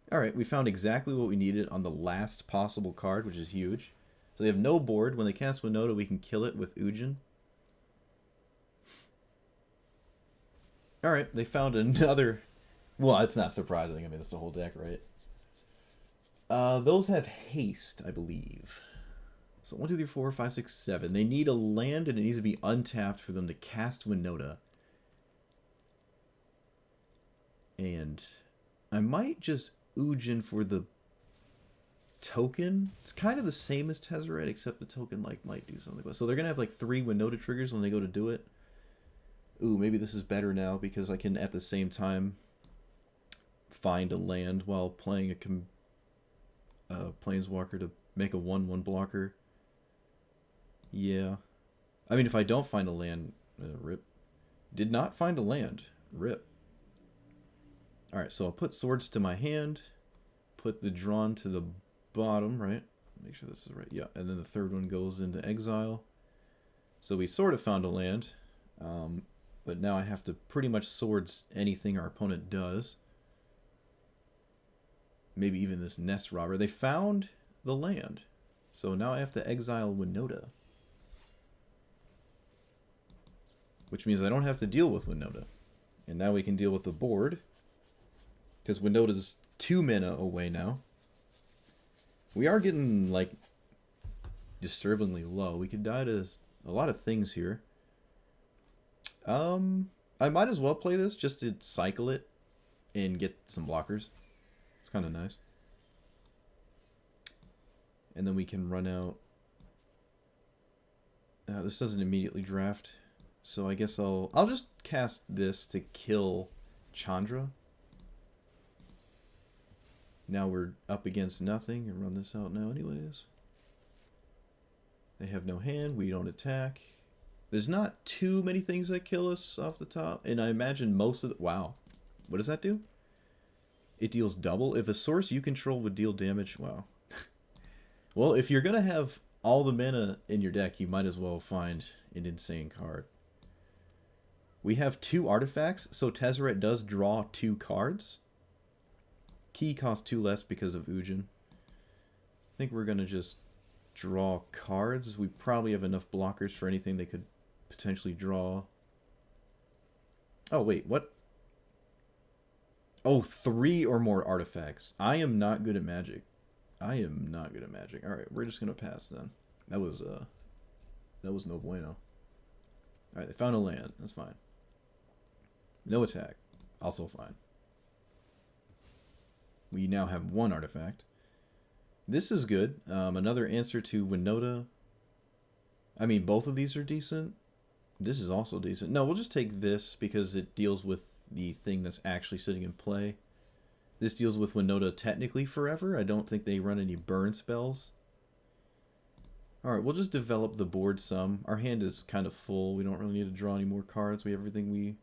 Alright, we found exactly what we needed on the last possible card, which is huge. So they have no board. When they cast Winota, we can kill it with Ujin. Alright, they found another... well, it's not surprising. I mean, it's the whole deck, right? Those have haste, I believe. So 1, 2, 3, 4, 5, 6, 7. They need a land, and it needs to be untapped for them to cast Winota. And I might just Ujin for the token. It's kind of the same as Tezzeret, except the token like might do something. So they're gonna have like 3 Winota triggers when they go to do it. Ooh, maybe this is better now because I can at the same time find a land while playing a Planeswalker to make a 1/1 blocker. Yeah. I mean, if I don't find a land... rip. Did not find a land. Rip. Alright, so I'll put swords to my hand. Put the drawn to the bottom, right? Make sure this is right. Yeah, and then the third one goes into exile. So we sort of found a land. But now I have to pretty much swords anything our opponent does. Maybe even this nest robber. They found the land. So now I have to exile Winota. Which means I don't have to deal with Winota. And now we can deal with the board. Because Winota's 2 mana away now. We are getting, like, disturbingly low. We could die to a lot of things here. I might as well play this just to cycle it and get some blockers. It's kind of nice. And then we can run out. This doesn't immediately draft. So I guess I'll just cast this to kill Chandra. Now we're up against nothing and run this out now anyways. They have no hand. We don't attack. There's not too many things that kill us off the top. And I imagine most of the... Wow. What does that do? It deals double. If a source you control would deal damage... Wow. Well, if you're going to have all the mana in your deck, you might as well find an insane card. We have 2 artifacts, so Tezzeret does draw 2 cards. Key costs 2 less because of Ujin. I think we're going to just draw cards. We probably have enough blockers for anything they could potentially draw. Oh, wait, what? Oh, 3 or more artifacts. I am not good at Magic. I am not good at Magic. Alright, we're just going to pass then. That was no bueno. Alright, they found a land. That's fine. No attack. Also fine. We now have 1 artifact. This is good. Another answer to Winota. I mean, both of these are decent. This is also decent. No, we'll just take this because it deals with the thing that's actually sitting in play. This deals with Winota technically forever. I don't think they run any burn spells. Alright, we'll just develop the board some. Our hand is kind of full. We don't really need to draw any more cards. We have everything we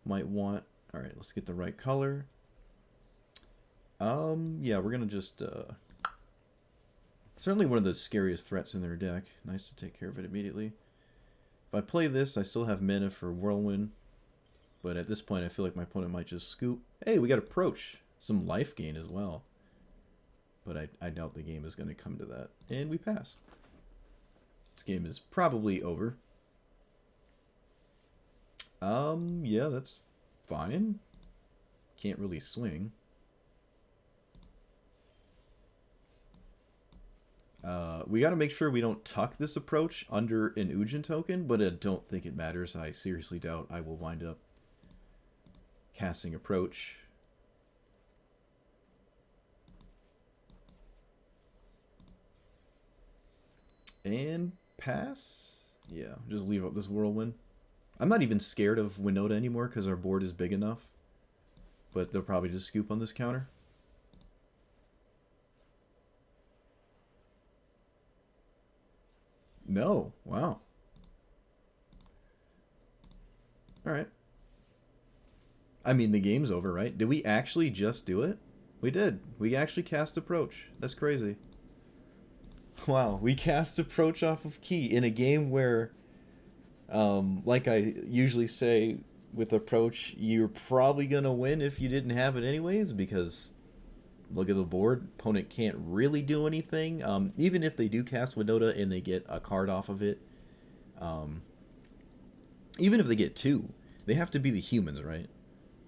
might want. Alright, let's get the right color. Yeah, we're gonna just, certainly one of the scariest threats in their deck. Nice to take care of it immediately. If I play this, I still have mana for Whirlwind. But at this point, I feel like my opponent might just scoop. Hey, we got Approach. Some life gain as well. But I doubt the game is going to come to that. And we pass. This game is probably over. Yeah, that's fine. Can't really swing. We got to make sure we don't tuck this Approach under an Ujin token, but I don't think it matters. I seriously doubt I will wind up casting Approach. And pass? Yeah, just leave up this Whirlwind. I'm not even scared of Winota anymore because our board is big enough. But they'll probably just scoop on this counter. No. Wow. Alright. I mean, the game's over, right? Did we actually just do it? We did. We actually cast Approach. That's crazy. Wow, we cast Approach off of Key in a game where, like I usually say with Approach, you're probably going to win if you didn't have it anyways, because look at the board. Opponent can't really do anything. Even if they do cast Winota and they get a card off of it, even if they get 2, they have to be the humans, right?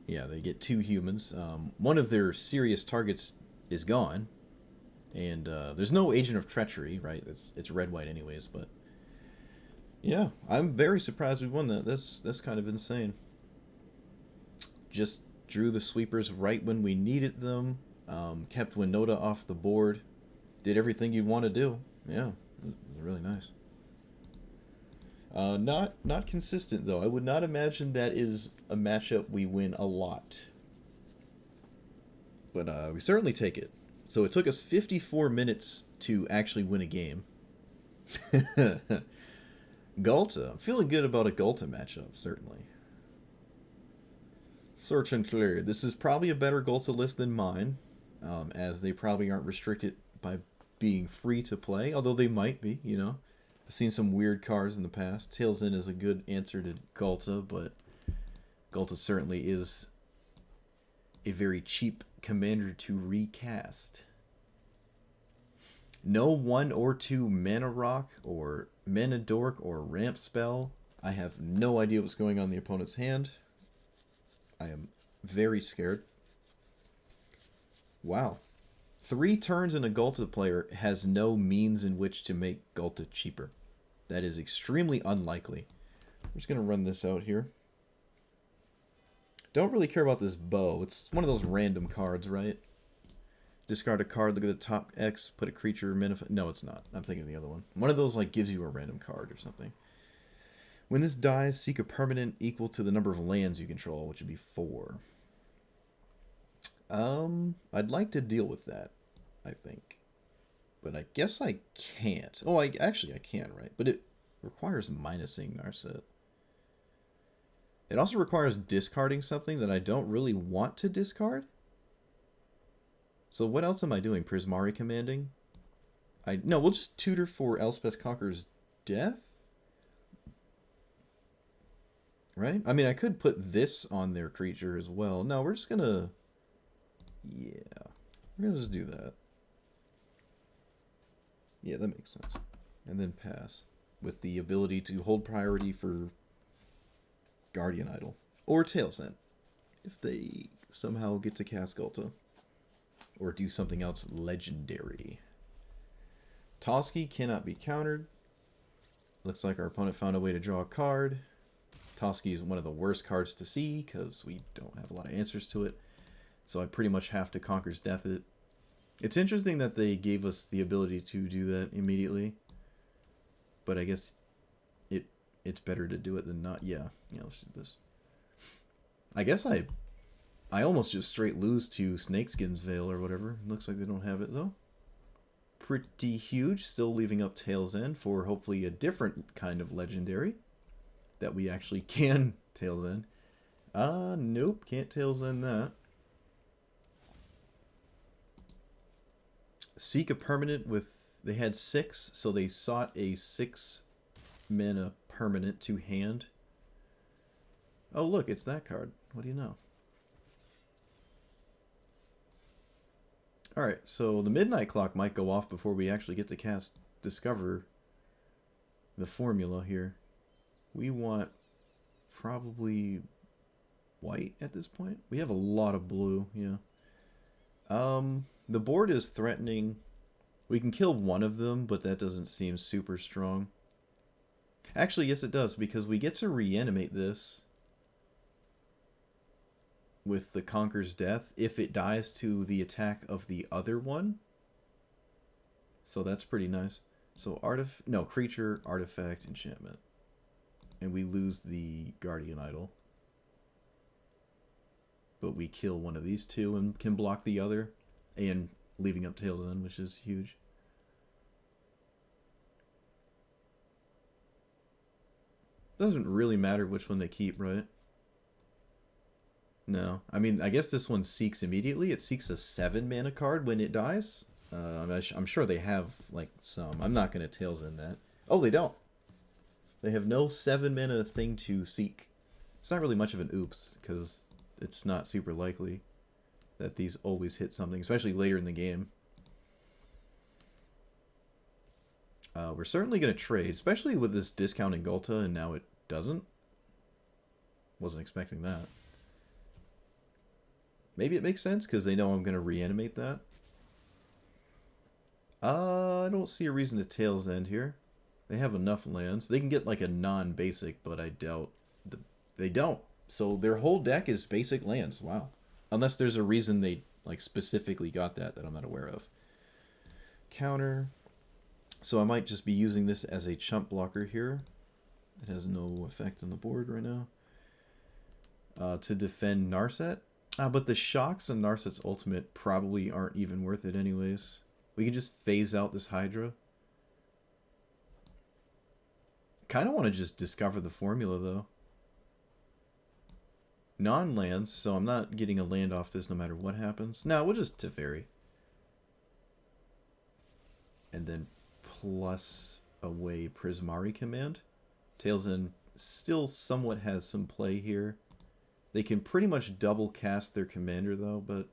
Yeah, they get 2 humans. One of their serious targets is gone. And there's no Agent of Treachery, right? It's red-white anyways, but yeah, I'm very surprised we won that. That's kind of insane. Just drew the sweepers right when we needed them. Kept Winota off the board. Did everything you'd want to do. Yeah, it was really nice. Not consistent though. I would not imagine that is a matchup we win a lot. But we certainly take it. So it took us 54 minutes to actually win a game. Ghalta. I'm feeling good about a Ghalta matchup, certainly. Search and clear. This is probably a better Ghalta list than mine, as they probably aren't restricted by being free to play, although they might be, you know. I've seen some weird cards in the past. Tails In is a good answer to Ghalta, but Ghalta certainly is a very cheap commander to recast. No 1 or 2 mana rock or mana dork or ramp spell. I have no idea what's going on in the opponent's hand. I am very scared. Wow. 3 turns and a Ghalta player has no means in which to make Ghalta cheaper. That is extremely unlikely. I'm just going to run this out here. Don't really care about this bow. It's one of those random cards, right? Discard a card, look at the top X, put a creature, no, it's not. I'm thinking of the other one. One of those, like, gives you a random card or something. When this dies, seek a permanent equal to the number of lands you control, which would be 4. I'd like to deal with that, I think. But I guess I can't. Oh, actually I can, right? But it requires minusing Narset. It also requires discarding something that I don't really want to discard. So what else am I doing? Prismari commanding? No, we'll just tutor for Elspeth Conqueror's death? Right? I mean, I could put this on their creature as well. No, we're just gonna... Yeah. We're gonna just do that. Yeah, that makes sense. And then pass. With the ability to hold priority for Guardian Idol. Or Tail's End. If they somehow get to cast Ghalta. Or do something else legendary. Toski cannot be countered. Looks like our opponent found a way to draw a card. Toski is one of the worst cards to see because we don't have a lot of answers to it. So I pretty much have to Conquer's Death it. It's interesting that they gave us the ability to do that immediately. But I guess it's better to do it than not. Yeah, let's do this. I guess I almost just straight lose to Snakeskin's Veil or whatever. Looks like they don't have it though. Pretty huge. Still leaving up Tail's End for hopefully a different kind of legendary that we actually can Tail's End. Nope, can't Tail's End that. Seek a permanent with... They had 6, so they sought a 6 mana permanent to hand. Oh look, it's that card. What do you know? Alright, so the midnight clock might go off before we actually get to discover the formula here. We want probably white at this point. We have a lot of blue, yeah. The board is threatening. We can kill one of them, but that doesn't seem super strong. Actually, yes it does, because we get to reanimate this with the Conquer's Death if it dies to the attack of the other one. So that's pretty nice. So creature, artifact, enchantment. And we lose the Guardian Idol. But we kill one of these two and can block the other. And leaving up Tail's End, which is huge. Doesn't really matter which one they keep, right? No. I mean, I guess this one seeks immediately. It seeks a 7 mana card when it dies. I'm sure they have, like, some. I'm not going to Tail's End that. Oh, they don't. They have no 7 mana thing to seek. It's not really much of an oops, because it's not super likely that these always hit something, especially later in the game. We're certainly going to trade, especially with this discounting Ghalta, and now it doesn't. Wasn't expecting that. Maybe it makes sense, because they know I'm going to reanimate that. I don't see a reason to Tail's End here. They have enough lands. They can get like a non-basic, but I doubt they don't. So their whole deck is basic lands. Wow. Unless there's a reason they like specifically got that I'm not aware of. Counter. So I might just be using this as a chump blocker here. It has no effect on the board right now. To defend Narset. But the shocks on Narset's ultimate probably aren't even worth it anyways. We can just phase out this Hydra. Kind of want to just discover the formula though. Non-lands, so I'm not getting a land off this no matter what happens. No, we'll just Teferi. And then plus away Prismari command. Tail's End still somewhat has some play here. They can pretty much double cast their commander though, but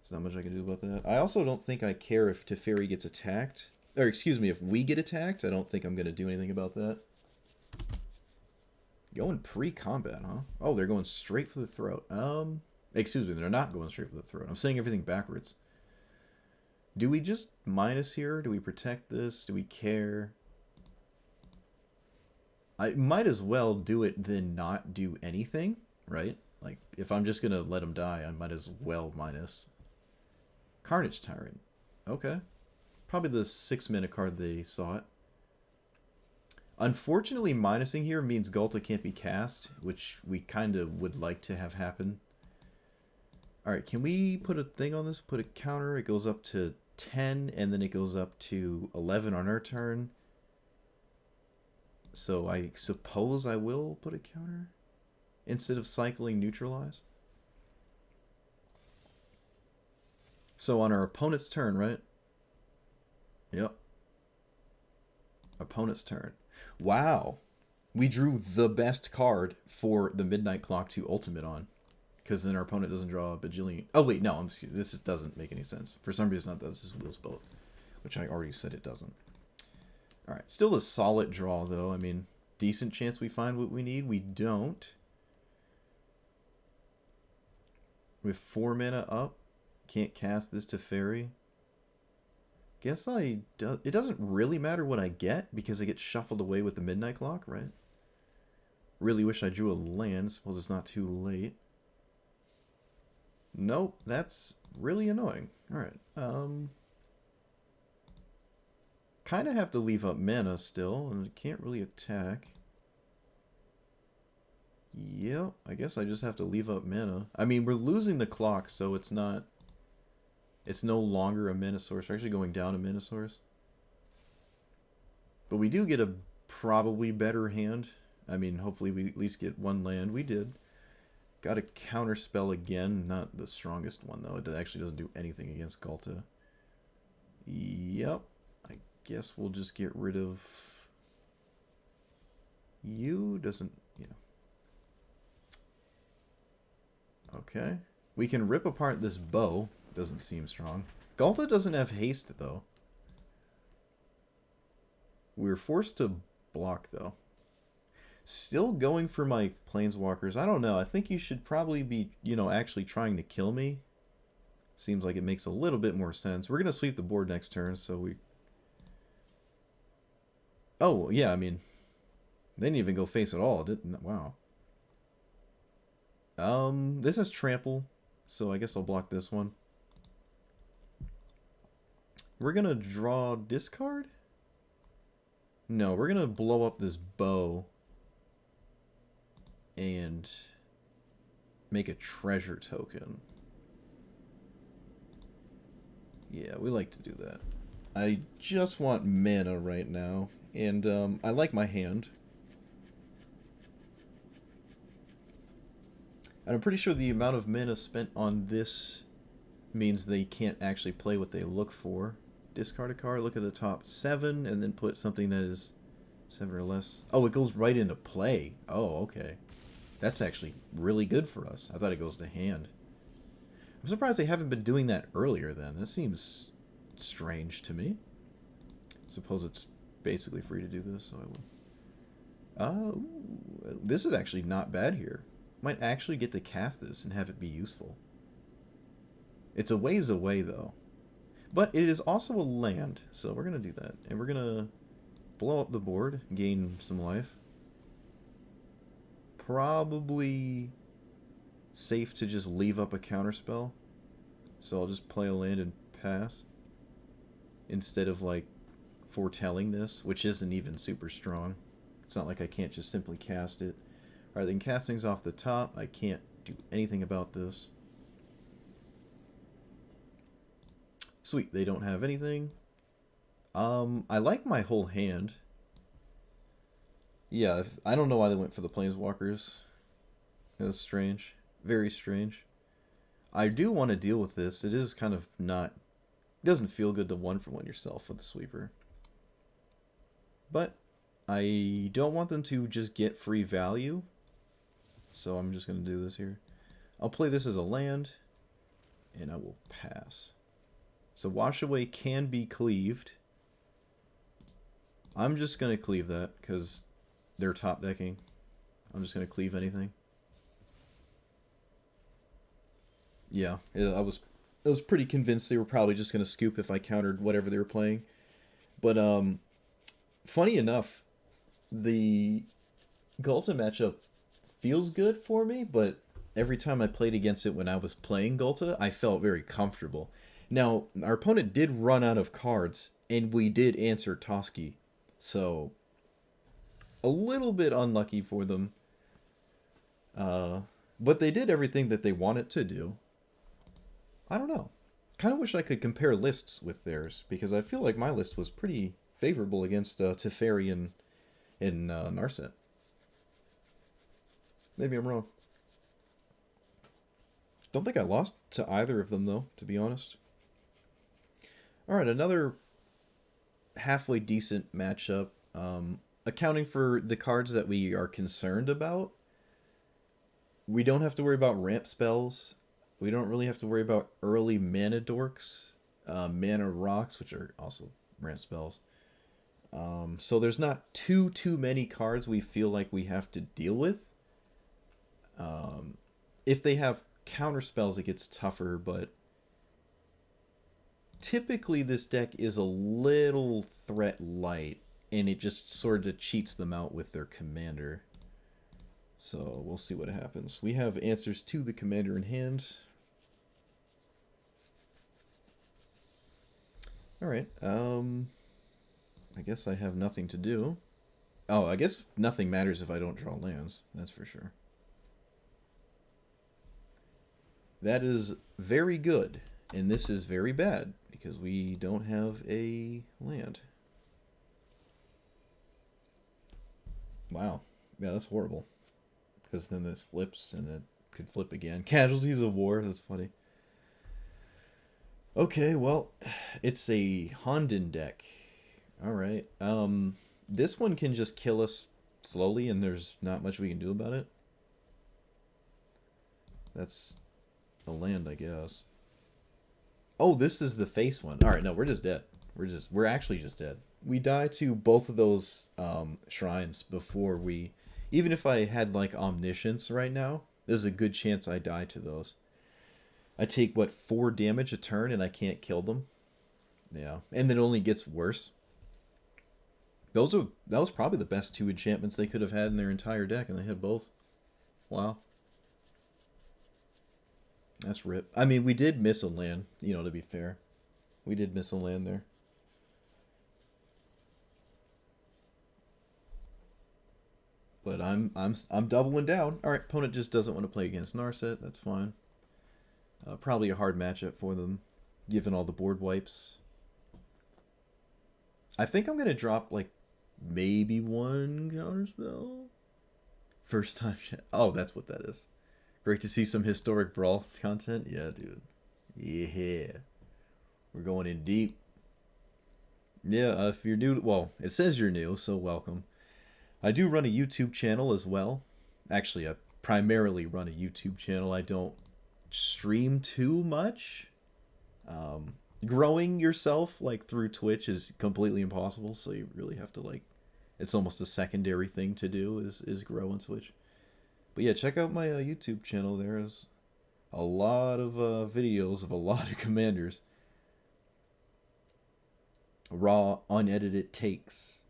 there's not much I can do about that. I also don't think I care if Teferi gets attacked. Or excuse me, if we get attacked, I don't think I'm going to do anything about that. Going pre-combat, huh? Oh, they're going straight for the throat. Excuse me, they're not going straight for the throat. I'm saying everything backwards. Do we just minus here? Do we protect this? Do we care? I might as well do it than not do anything, right? Like, if I'm just going to let him die, I might as well minus. Carnage Tyrant. Okay. Probably the 6 mana card they sought. Unfortunately, minusing here means Ghalta can't be cast, which we kind of would like to have happen. Alright, can we put a thing on this? Put a counter. It goes up to 10, and then it goes up to 11 on our turn. So I suppose I will put a counter instead of cycling neutralize. So on our opponent's turn, right? Yep. Opponent's turn. Wow. We drew the best card for the Midnight Clock to ultimate on. Because then our opponent doesn't draw a bajillion. Oh, wait, no. This doesn't make any sense. For some reason, this is Wheels Both. Which I already said it doesn't. Alright. Still a solid draw, though. I mean, decent chance we find what we need. We don't. With 4 mana up. Can't cast this to Fairy. Guess it doesn't really matter what I get because it gets shuffled away with the Midnight Clock, right? Really wish I drew a land. Suppose it's not too late. Nope, that's really annoying. Alright. Kind of have to leave up mana still, and it can't really attack. Yep, I guess I just have to leave up mana. I mean, we're losing the clock, so it's not... It's no longer a mana source. We're actually going down a mana source. But we do get a probably better hand. I mean, hopefully we at least get 1 land. We did. Got a counter spell again. Not the strongest one, though. It actually doesn't do anything against Ghalta. Yep. I guess we'll just get rid of... You. Doesn't... Yeah. Okay. We can rip apart this bow. Doesn't seem strong. Ghalta doesn't have haste, though. We're forced to block, though. Still going for my Planeswalkers. I don't know. I think you should probably be, actually trying to kill me. Seems like it makes a little bit more sense. We're going to sweep the board next turn, so we... Oh, yeah, I mean... They didn't even go face at all, didn't... Wow. This is Trample, so I guess I'll block this one. We're going to draw discard? No, we're going to blow up this bow and make a treasure token. Yeah, we like to do that. I just want mana right now, and I like my hand. And I'm pretty sure the amount of mana spent on this means they can't actually play what they look for. Discard a card, look at the top 7, and then put something that is 7 or less. Oh, it goes right into play. Oh, okay. That's actually really good for us. I thought it goes to hand. I'm surprised they haven't been doing that earlier then. That seems strange to me. Suppose it's basically free to do this, so I will. This is actually not bad here. Might actually get to cast this and have it be useful. It's a ways away, though. But it is also a land, so we're going to do that. And we're going to blow up the board, gain some life. Probably safe to just leave up a counterspell. So I'll just play a land and pass. Instead of, like, foretelling this, which isn't even super strong. It's not like I can't just simply cast it. Alright, then casting's off the top. I can't do anything about this. Sweet, they don't have anything. I like my whole hand. Yeah, I don't know why they went for the Planeswalkers. It was strange. Very strange. I do want to deal with this. It is kind of not... It doesn't feel good to 1-for-1 yourself with the sweeper. But I don't want them to just get free value. So I'm just going to do this here. I'll play this as a land. And I will pass. So Wash Away can be cleaved. I'm just going to cleave that because they're top decking. I'm just going to cleave anything. Yeah, I was pretty convinced they were probably just going to scoop if I countered whatever they were playing. But funny enough, the Ghalta matchup feels good for me, but every time I played against it when I was playing Ghalta, I felt very comfortable. Now, our opponent did run out of cards, and we did answer Toski. So, a little bit unlucky for them. But they did everything that they wanted to do. I don't know. Kind of wish I could compare lists with theirs, because I feel like my list was pretty favorable against Teferi and Narset. Maybe I'm wrong. Don't think I lost to either of them, though, to be honest. Alright, another halfway decent matchup. Accounting for the cards that we are concerned about, we don't have to worry about ramp spells. We don't really have to worry about early mana dorks, mana rocks, which are also ramp spells. So there's not too many cards we feel like we have to deal with. If they have counter spells, it gets tougher, but typically this deck is a little threat light, and it just sort of cheats them out with their commander. So we'll see what happens. We have answers to the commander in hand. Alright, I guess I have nothing to do. Oh, I guess nothing matters if I don't draw lands, that's for sure. That is very good, and this is very bad, because we don't have a land. Wow. Yeah, that's horrible. Because then this flips, and it could flip again. Casualties of War, that's funny. Okay, well, it's a Honden deck. Alright. This one can just kill us slowly, and there's not much we can do about it. That's a land, I guess. Oh, this is the face one. Alright, no, we're just dead. We're actually just dead. We die to both of those shrines before we... Even if I had, like, Omniscience right now, there's a good chance I die to those. I take, what, 4 damage a turn and I can't kill them? Yeah, and it only gets worse. That was probably the best 2 enchantments they could have had in their entire deck, and they had both. Wow. That's rip. I mean, we did miss a land, you know, to be fair. We did miss a land there. But I'm doubling down. All right, opponent just doesn't want to play against Narset. That's fine. Probably a hard matchup for them, given all the board wipes. I think I'm gonna drop like maybe 1 counterspell. First time. Oh, that's what that is. Great to see some historic Brawl content. Yeah, dude. Yeah, we're going in deep. Yeah, if you're new, well, it says you're new, so welcome. I do run a YouTube channel as well. Actually, I primarily run a YouTube channel. I don't stream too much. Growing yourself like through Twitch is completely impossible, so you really have to like, it's almost a secondary thing to do is grow on Twitch. But yeah, check out my YouTube channel. There's a lot of videos of a lot of commanders. Raw, unedited takes.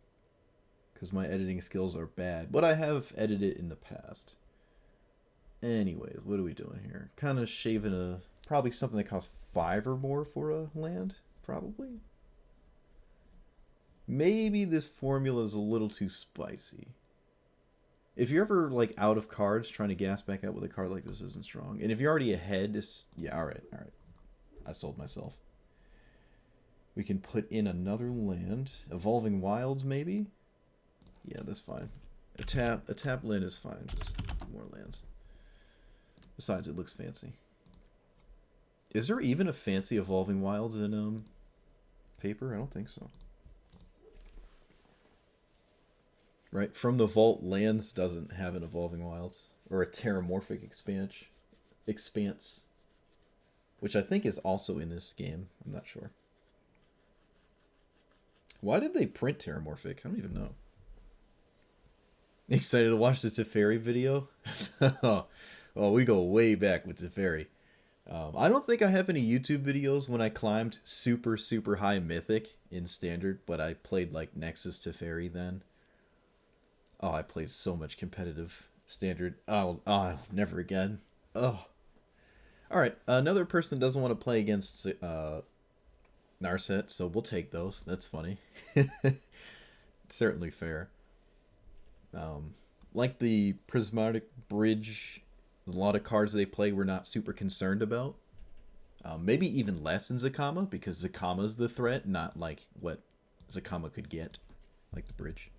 Because my editing skills are bad. But I have edited in the past. Anyways, what are we doing here? Kind of shaving probably something that costs 5 or more for a land. Probably. Maybe this formula is a little too spicy. If you're ever like out of cards, trying to gas back out with a card like this isn't strong. And if you're already ahead, yeah, alright. I sold myself. We can put in another land. Evolving Wilds, maybe? Yeah, that's fine. A tap land is fine. Just more lands. Besides, it looks fancy. Is there even a fancy Evolving Wilds in paper? I don't think so. Right? From the Vault, lands doesn't have an Evolving Wilds. Or a Terramorphic Expanse. Which I think is also in this game. I'm not sure. Why did they print Terramorphic? I don't even know. Excited to watch the Teferi video? Well, we go way back with Teferi. I don't think I have any YouTube videos when I climbed super high Mythic in Standard, but I played like Nexus Teferi then. Oh, I played so much competitive Standard. Oh, never again. Oh. Alright, another person doesn't want to play against Narset, so we'll take those. That's funny. Certainly fair. Like the Prismatic Bridge, a lot of cards they play we're not super concerned about. Maybe even less in Zakama, because Zakama's the threat, not like what Zakama could get, like the bridge.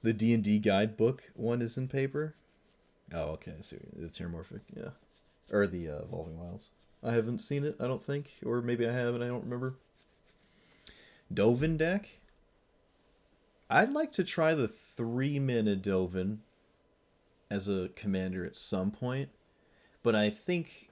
The D&D guidebook one is in paper. Oh, okay. So it's Terramorphic, yeah. Or the Evolving Wilds. I haven't seen it, I don't think. Or maybe I have and I don't remember. Dovin deck. I'd like to try the 3-mana Dovin as a commander at some point. But I think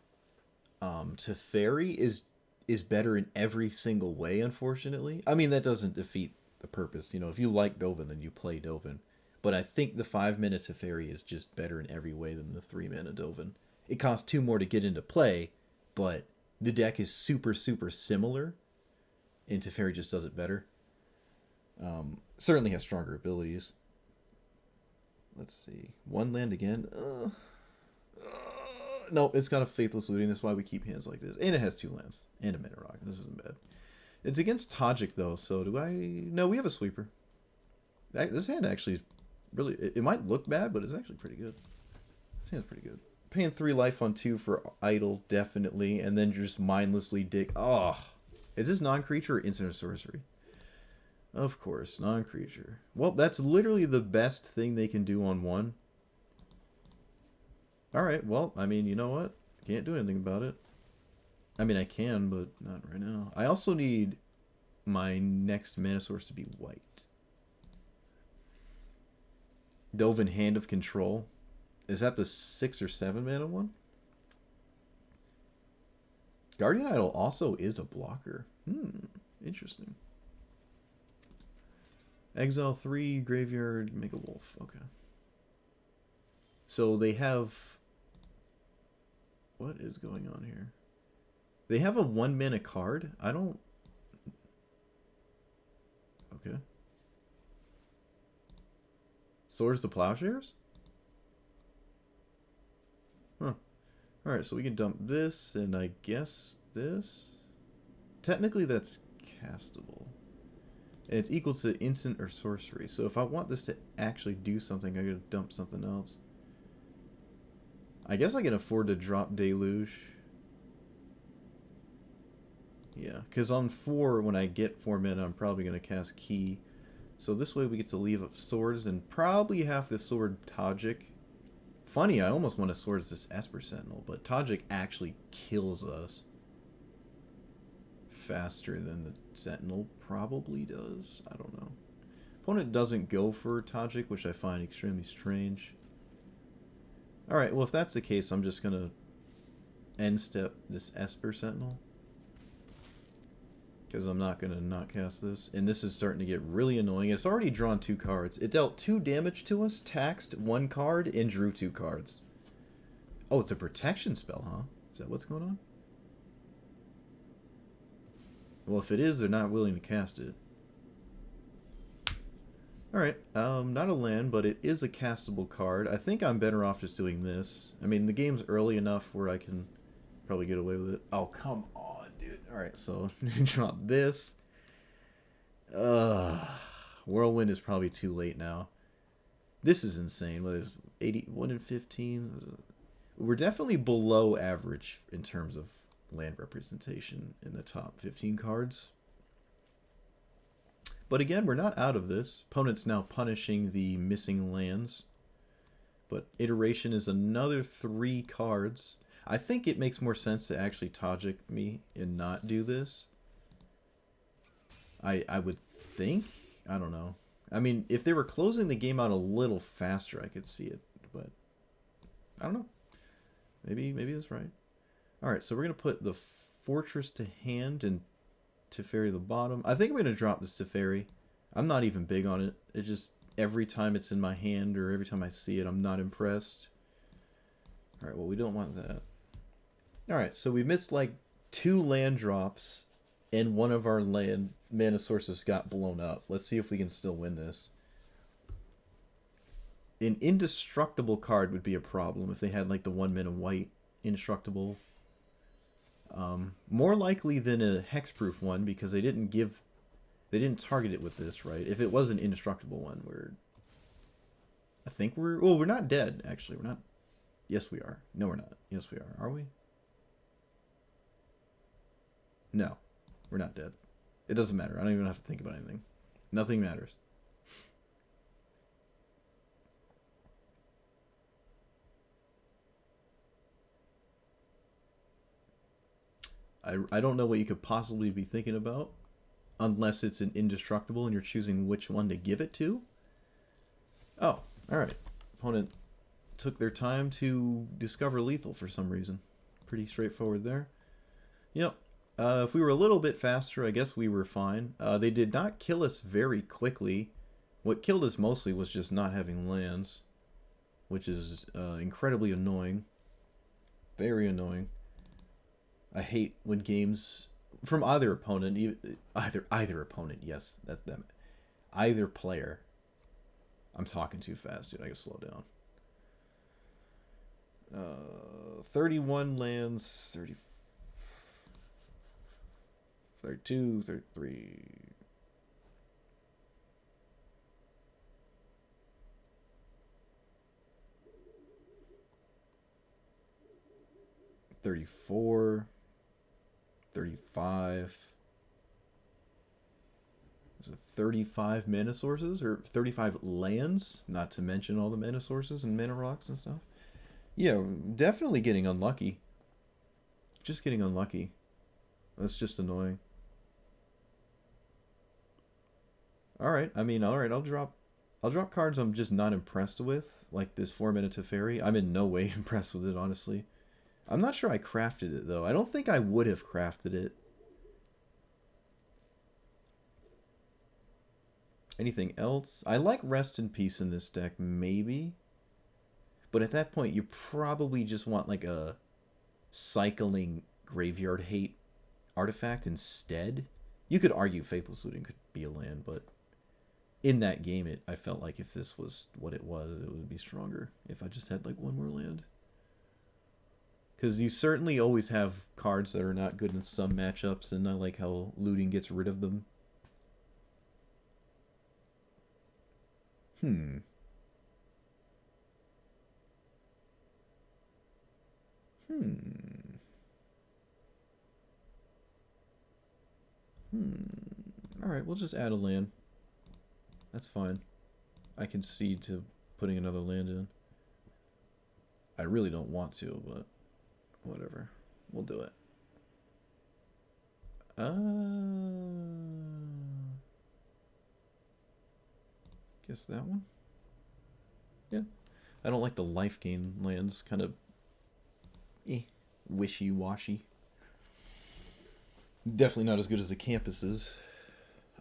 Teferi is better in every single way, unfortunately. I mean, that doesn't defeat the purpose. You know, if you like Dovin, then you play Dovin. But I think the 5-mana Teferi is just better in every way than the 3-mana Dovin. It costs 2 more to get into play, but the deck is super, super similar, and Teferi just does it better. Certainly has stronger abilities. Let's see. 1 land again. No, it's got a Faithless Looting. That's why we keep hands like this. And it has 2 lands. And a Mana Rock. This isn't bad. It's against Tajik, though, so do I... No, we have a sweeper. This hand actually is really... It might look bad, but it's actually pretty good. This hand's pretty good. Paying 3 life on 2 for Idle, definitely. And then just mindlessly dig... Oh! Is this non-creature or instant or sorcery? Of course, non-creature. Well, that's literally the best thing they can do on 1. Alright, well, I mean, you know what? Can't do anything about it. I mean, I can, but not right now. I also need my next mana source to be white. Dovin Hand of Control. Is that the 6 or 7 mana one? Guardian Idol also is a blocker. Interesting. Exile 3, Graveyard, make a wolf. Okay. So they have... What is going on here? They have a 1-mana card? I don't... Okay. Swords to Plowshares? Huh. Alright, so we can dump this, and I guess this? Technically that's castable. And it's equal to instant or sorcery. So if I want this to actually do something, I gotta dump something else. I guess I can afford to drop Deluge. Yeah, because on 4, when I get 4 mana, I'm probably going to cast Key. So this way we get to leave up swords and probably have to sword Tajik. Funny, I almost want to sword this Esper Sentinel, but Tajik actually kills us faster than the Sentinel probably does. I don't know. Opponent doesn't go for Tajik, which I find extremely strange. Alright, well if that's the case, I'm just gonna end step this Esper Sentinel. Because I'm not gonna not cast this. And this is starting to get really annoying. It's already drawn 2 cards. It dealt 2 damage to us, taxed 1 card, and drew 2 cards. Oh, it's a protection spell, huh? Is that what's going on? Well, if it is, they're not willing to cast it. Alright, not a land, but it is a castable card. I think I'm better off just doing this. I mean, the game's early enough where I can probably get away with it. Oh, come on, dude. Alright, so drop this. Whirlwind is probably too late now. This is insane. What is 81 and 15? We're definitely below average in terms of land representation in the top 15 cards. But again, we're not out of this. Opponent's now punishing the missing lands. But Iteration is another 3 cards. I think it makes more sense to actually Tajik me and not do this. I would think. I don't know. I mean, if they were closing the game out a little faster, I could see it. But I don't know. Maybe that's right. Alright, so we're going to put the Fortress to hand and Teferi the bottom. I think I'm going to drop this Teferi. I'm not even big on it. It just, every time it's in my hand or every time I see it, I'm not impressed. Alright, well, we don't want that. Alright, so we missed like 2 land drops and one of our land mana sources got blown up. Let's see if we can still win this. An indestructible card would be a problem if they had like the 1-mana white indestructible. More likely than a hexproof one because they didn't target it with this, right? If it was an indestructible one, I think we're not dead, actually. We're not. Yes, we are. No, we're not. Yes, we are. Are we? No, we're not dead. It doesn't matter. I don't even have to think about anything. Nothing matters. I don't know what you could possibly be thinking about, unless it's an indestructible and you're choosing which one to give it to. Oh, alright. Opponent took their time to discover lethal for some reason. Pretty straightforward there. Yep. If we were a little bit faster, I guess we were fine. They did not kill us very quickly. What killed us mostly was just not having lands, which is incredibly annoying. Very annoying. I hate when games from either opponent, either opponent, yes, that's them. Either player. I'm talking too fast, dude. I gotta slow down. 31 lands, 30, 32, 33. 34, 35. Is it 35 mana sources or 35 lands? Not to mention all the mana sources and mana rocks and stuff. Yeah, definitely getting unlucky. Just getting unlucky. That's just annoying. Alright, I mean, alright, I'll drop cards I'm just not impressed with, like this 4-mana Teferi. I'm in no way impressed with it, honestly. I'm not sure I crafted it, though. I don't think I would have crafted it. Anything else? I like Rest in Peace in this deck, maybe. But at that point, you probably just want like a cycling Graveyard Hate artifact instead. You could argue Faithless Looting could be a land, but in that game, I felt like if this was what it would be stronger if I just had like one more land. Because you certainly always have cards that are not good in some matchups, and I like how looting gets rid of them. Alright, we'll just add a land. That's fine. I concede to putting another land in. I really don't want to, but whatever. We'll do it. Guess that one? Yeah. I don't like the life gain lands. Kind of wishy-washy. Definitely not as good as the campuses.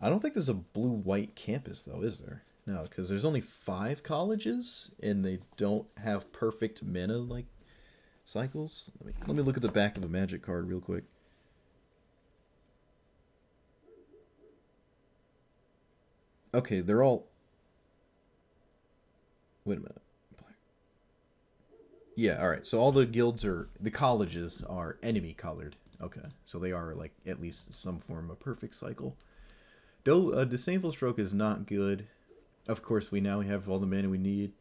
I don't think there's a blue-white campus, though, is there? No, because there's only 5 colleges, and they don't have perfect mana, like, cycles. Let me look at the back of the Magic card real quick. Okay, they're all... Wait a minute. Yeah, alright, so all the guilds are... The colleges are enemy-colored. Okay, so they are, like, at least some form of perfect cycle. Though, Disdainful Stroke is not good. Of course, we now have all the mana we need.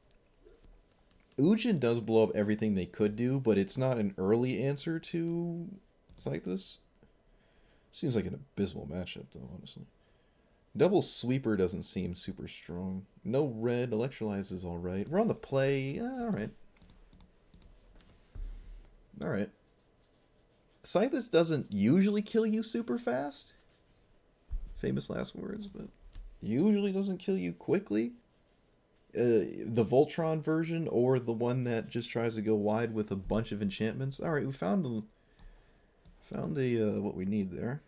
Ujin does blow up everything they could do, but it's not an early answer to Cyclus. Seems like an abysmal matchup, though, honestly. Double Sweeper doesn't seem super strong. No red. Electrolyze is alright. We're on the play. Alright. Alright. Cyclus doesn't usually kill you super fast. Famous last words, but usually doesn't kill you quickly. The Voltron version, or the one that just tries to go wide with a bunch of enchantments. All right, we found what we need there.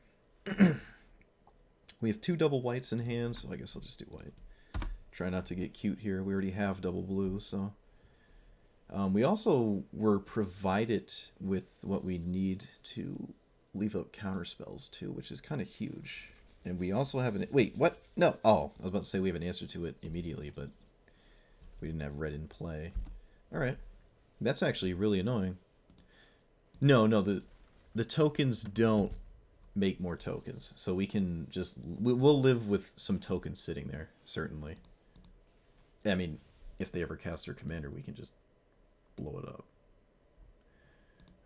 We have 2 double whites in hand, so I guess I'll just do white. Try not to get cute here. We already have double blue, so. We also were provided with what we need to leave up counter spells too, which is kind of huge. And we also have an... Wait, what? No. Oh, I was about to say we have an answer to it immediately, but we didn't have red in play. Alright. That's actually really annoying. No, the tokens don't make more tokens. So we can just... We'll live with some tokens sitting there, certainly. I mean, if they ever cast their commander, we can just blow it up.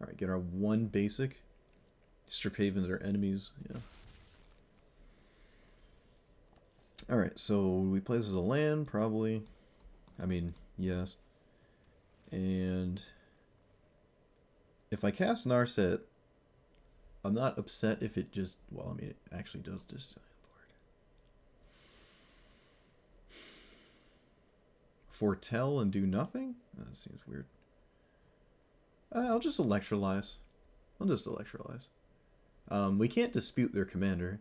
Alright, get our 1 basic. Strip Havens are enemies, yeah. Alright, so we play this as a land, probably. I mean, yes. And if I cast Narset, I'm not upset if it just... Well, I mean, it actually does destroy the board. Foretell and do nothing? That seems weird. I'll just Electrolyze. We can't dispute their commander.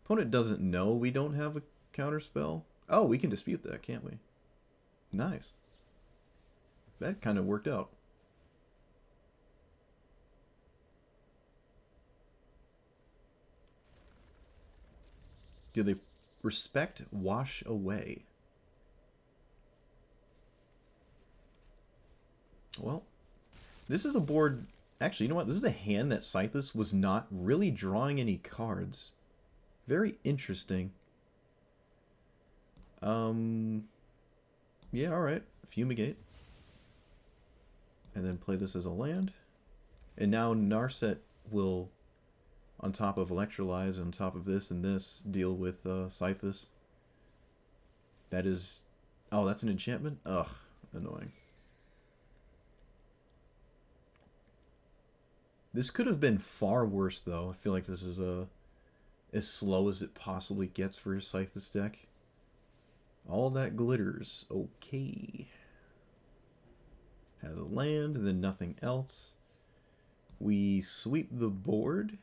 Opponent doesn't know we don't have a counterspell. Oh, we can dispute that, can't we? Nice. That kind of worked out. Do they respect Wash Away? Well, this is a board... Actually, you know what? This is a hand that Scythus was not really drawing any cards. Very interesting. Yeah, alright. Fumigate. And then play this as a land. And now Narset will, on top of Electrolyze, on top of this and this, deal with Scythus. That is... Oh, that's an enchantment? Ugh, annoying. This could have been far worse, though. I feel like this is as slow as it possibly gets for a Scythus deck. All that glitters. Okay. Has a land, and then nothing else. We sweep the board?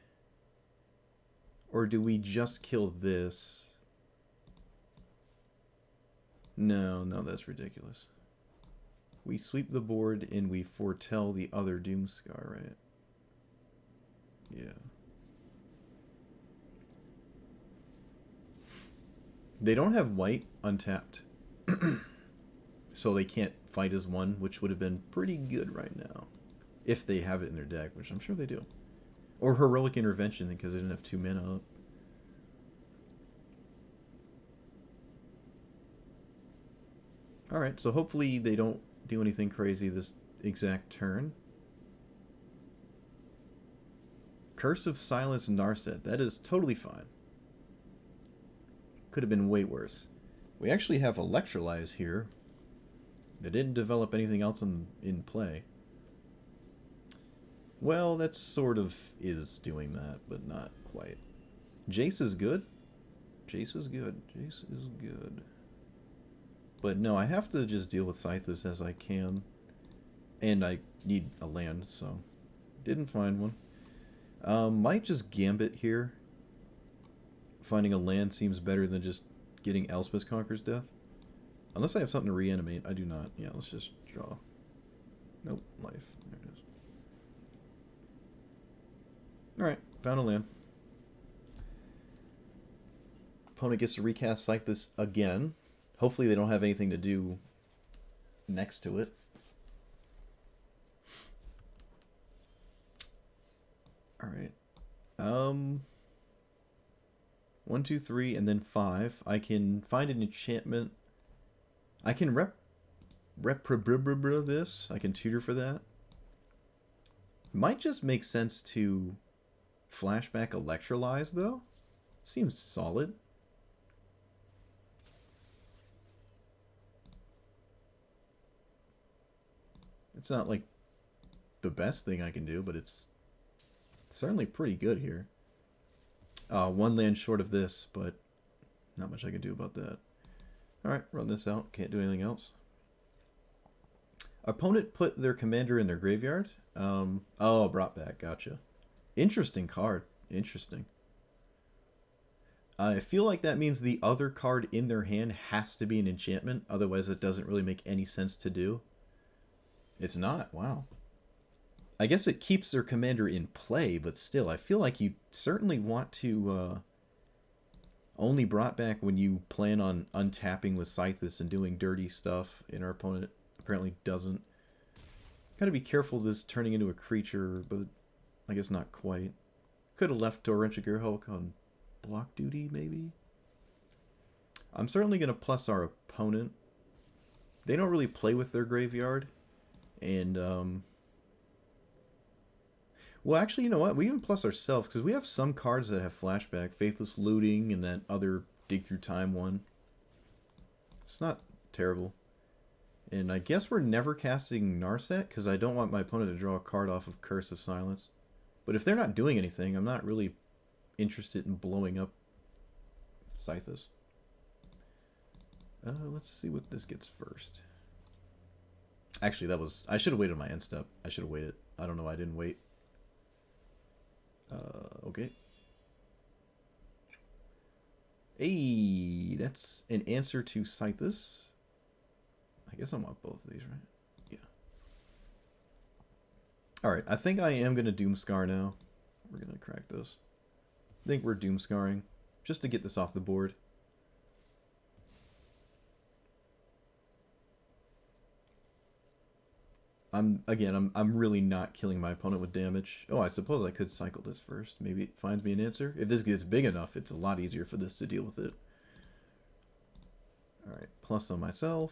Or do we just kill this? No, that's ridiculous. We sweep the board and we foretell the other Doomscar, right? Yeah. They don't have white untapped. So they can't fight as one, which would have been pretty good right now. If they have it in their deck, which I'm sure they do. Or Heroic Intervention, because they didn't have 2 mana up. Alright, so hopefully they don't do anything crazy this exact turn. Curse of Silence Narset. That is totally fine. Could have been way worse. We actually have Electrolyze here. They didn't develop anything else in play. Well, that sort of is doing that, but not quite. Jace is good. Jace is good. Jace is good. But no, I have to just deal with Scythus as I can. And I need a land, so... Didn't find one. Might just Gambit here. Finding a land seems better than just getting Elspeth Conquers Death. Unless I have something to reanimate. I do not. Yeah, let's just draw. Nope, life. There it is. Alright, found a land. Opponent gets to recast Scythus again. Hopefully they don't have anything to do next to it. Alright. 1, 2, 3, and then 5. I can find an enchantment. I can this. I can tutor for that. Might just make sense to flashback Electrolyze, though. Seems solid. It's not like the best thing I can do, but it's certainly pretty good here. 1 land short of this, but not much I can do about that. Alright, run this out. Can't do anything else. Opponent put their commander in their graveyard. Oh, brought back. Gotcha. Interesting card. Interesting. I feel like that means the other card in their hand has to be an enchantment. Otherwise, it doesn't really make any sense to do. It's not. Wow. I guess it keeps their commander in play, but still, I feel like you certainly want to only brought back when you plan on untapping with Scythus and doing dirty stuff, and our opponent apparently doesn't. Gotta be careful this turning into a creature, but I guess not quite. Could have left Torrential Gearhulk on block duty, maybe? I'm certainly going to plus our opponent. They don't really play with their graveyard, and, Well, actually, you know what? We even plus ourselves, because we have some cards that have flashback. Faithless Looting and that other Dig Through Time one. It's not terrible. And I guess we're never casting Narset, because I don't want my opponent to draw a card off of Curse of Silence. But if they're not doing anything, I'm not really interested in blowing up Scythus. Let's see what this gets first. Actually, that was... I should have waited on my end step. I should have waited. I don't know why I didn't wait. Okay. Hey, that's an answer to Scythus. I guess I want both of these, right? Yeah. Alright, I think I am going to Doomscar now. We're going to crack those. I think we're Doomscarring, just to get this off the board. I'm really not killing my opponent with damage. Oh, I suppose I could cycle this first. Maybe it finds me an answer. If this gets big enough, it's a lot easier for this to deal with it. Alright, plus on myself.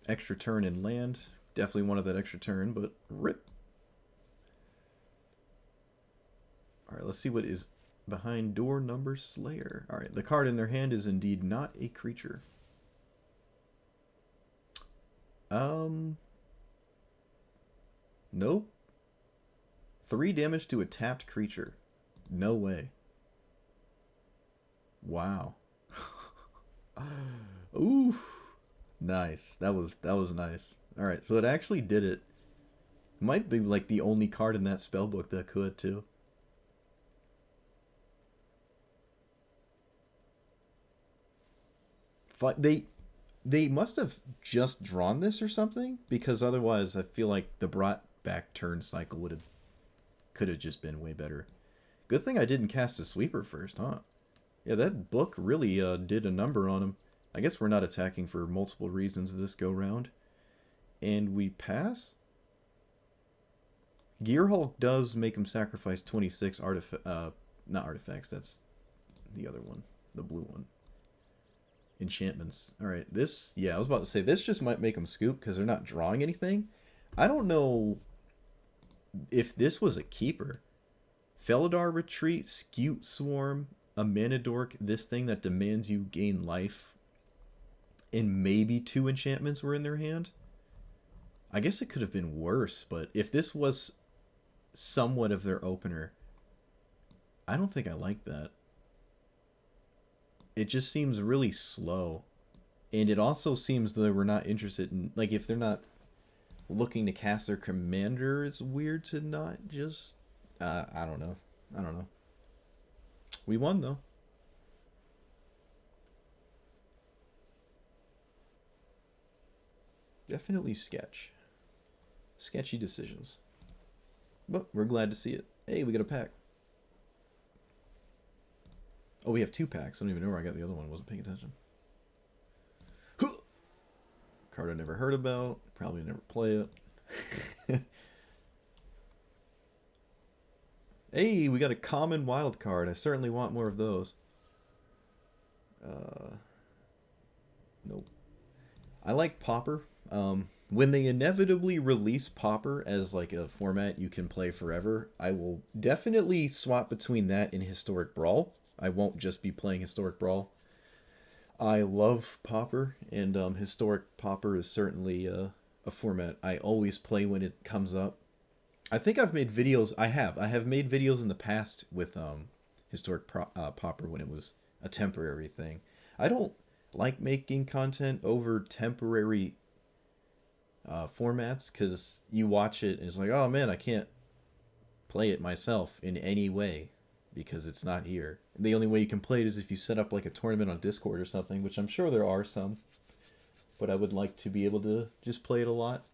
Extra turn and land. Definitely wanted that extra turn, but rip. Alright, let's see what is behind Door Number Slayer. Alright, the card in their hand is indeed not a creature. Nope. 3 damage to a tapped creature. No way. Wow. Oof. Nice. That was nice. Alright, so it actually did it. Might be like the only card in that spellbook that could too. They must have just drawn this or something, because otherwise I feel like the brought back turn cycle could have just been way better. Good thing I didn't cast a sweeper first, huh? Yeah, that book really did a number on him. I guess we're not attacking for multiple reasons this go round. And we pass? Gearhulk does make him sacrifice 26 not artifacts, that's the other one, the blue one. Enchantments. Alright, this... Yeah, I was about to say, this just might make them scoop because they're not drawing anything. I don't know if this was a keeper. Felidar Retreat, Scute Swarm, a Mana Dork, this thing that demands you gain life, and maybe 2 enchantments were in their hand. I guess it could have been worse, but if this was somewhat of their opener, I don't think I like that. It just seems really slow. And it also seems that we're not interested in... Like, if they're not looking to cast their commander, it's weird to not just... I don't know. I don't know. We won, though. Definitely sketch. Sketchy decisions. But we're glad to see it. Hey, we got a pack. Oh, we have 2 packs. I don't even know where I got the other one. Wasn't paying attention. Card I never heard about. Probably never play it. Hey, we got a common wild card. I certainly want more of those. Nope. I like Pauper. When they inevitably release Pauper as like a format you can play forever, I will definitely swap between that and Historic Brawl. I won't just be playing Historic Brawl. I love Pauper, and Historic Pauper is certainly a format I always play when it comes up. I think I've made videos. I have made videos in the past with Historic Pauper when it was a temporary thing. I don't like making content over temporary formats, because you watch it and it's like, oh man, I can't play it myself in any way because it's not here. The only way you can play it is if you set up like a tournament on Discord or something, which I'm sure there are some, but I would like to be able to just play it a lot.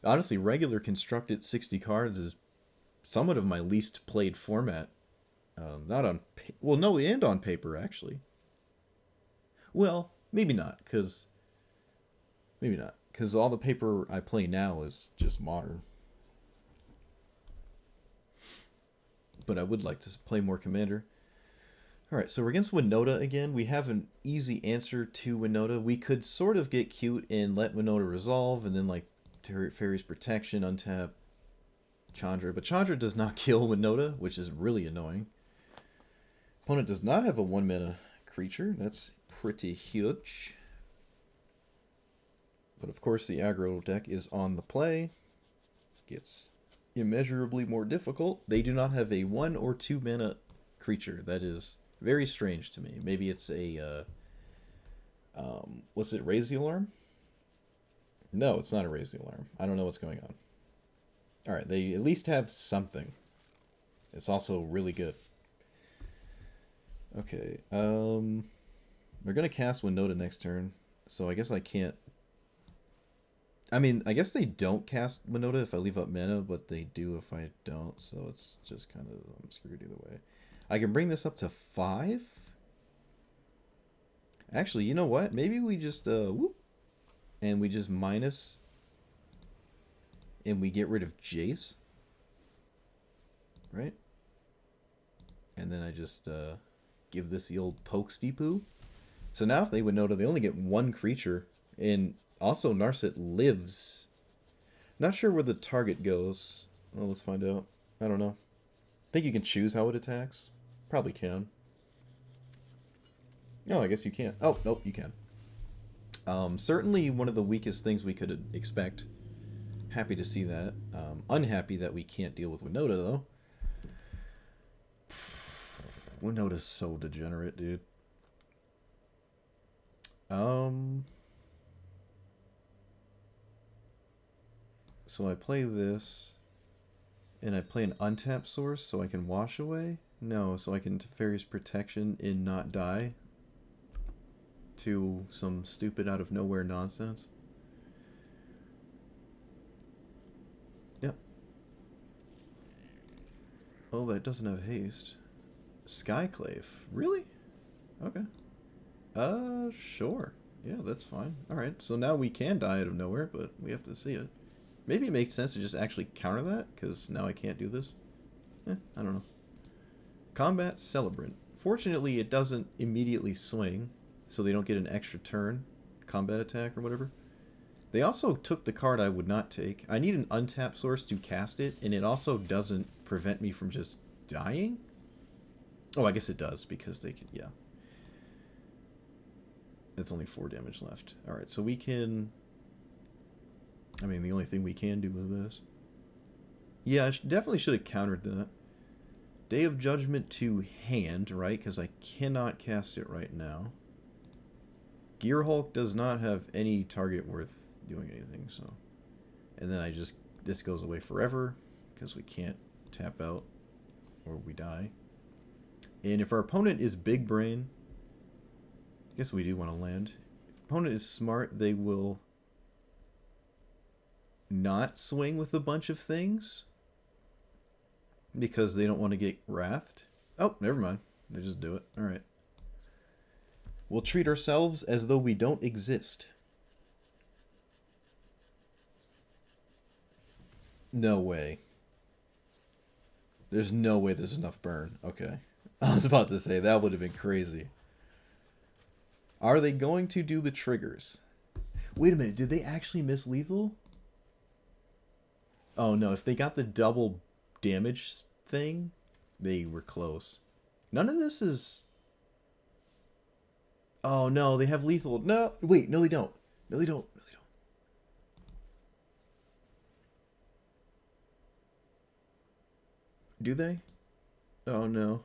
Honestly, regular constructed 60 cards is somewhat of my least played format. Not on... Well, no, and on paper, actually. Well, maybe not, because... Maybe not, because all the paper I play now is just modern. But I would like to play more Commander. Alright, so we're against Winota again. We have an easy answer to Winota. We could sort of get cute and let Winota resolve, and then, like, Fairy's Protection, untap Chandra. But Chandra does not kill Winota, which is really annoying. Opponent does not have a 1-mana creature. That's pretty huge. But of course the aggro deck is on the play. Gets immeasurably more difficult. They do not have a 1 or 2 mana creature. That is very strange to me. Maybe it's a was it Raise the Alarm? No, it's not a Raise the Alarm. I don't know what's going on. Alright, they at least have something. It's also really good. Okay, we're gonna cast Winota next turn, so I guess I can't. I mean, I guess they don't cast Winota if I leave up mana, but they do if I don't, so it's just kind of, I'm screwed either way. I can bring this up to 5? Actually, you know what? Maybe we just, whoop, and we just minus, and we get rid of Jace. Right? And then I just, give this the old pokes-dee-poo. So now if they would know that they only get 1 creature, and also Narset lives. Not sure where the target goes. Well, let's find out. I don't know. I think you can choose how it attacks. Probably can. Oh, I guess you can't. Oh, nope, you can. Certainly one of the weakest things we could expect. Happy to see that. Unhappy that we can't deal with Winota, though. Winota's so degenerate, dude. So I play this, and I play an untapped source so I can wash away? No, so I can Fairy's Protection and not die to some stupid out of nowhere nonsense. Yep. Oh, that doesn't have haste. Skyclave. Really? Okay. Sure. Yeah, that's fine. Alright, so now we can die out of nowhere, but we have to see it. Maybe it makes sense to just actually counter that, because now I can't do this. I don't know. Combat Celebrant. Fortunately, it doesn't immediately swing, so they don't get an extra turn, combat attack or whatever. They also took the card I would not take. I need an untapped source to cast it, and it also doesn't prevent me from just dying? Oh, I guess it does, because they can, yeah. It's only 4 damage left. Alright, so we can... I mean, the only thing we can do is this. Yeah, I definitely should have countered that. Day of Judgment to hand, right? Because I cannot cast it right now. Gearhulk does not have any target worth doing anything, so... And then I just... This goes away forever, because we can't tap out, or we die. And if our opponent is big brain... I guess we do want to land. If opponent is smart, they will... not swing with a bunch of things because they don't want to get wrathed. Oh, never mind. They just do it. Alright. We'll treat ourselves as though we don't exist. No way. There's no way there's enough burn. Okay. I was about to say, that would have been crazy. Are they going to do the triggers? Wait a minute, did they actually miss lethal? Oh no, if they got the double damage thing, they were close. None of this is... Oh no, they have lethal. No, wait, no they don't. No they don't. No they don't. Do they? Oh no.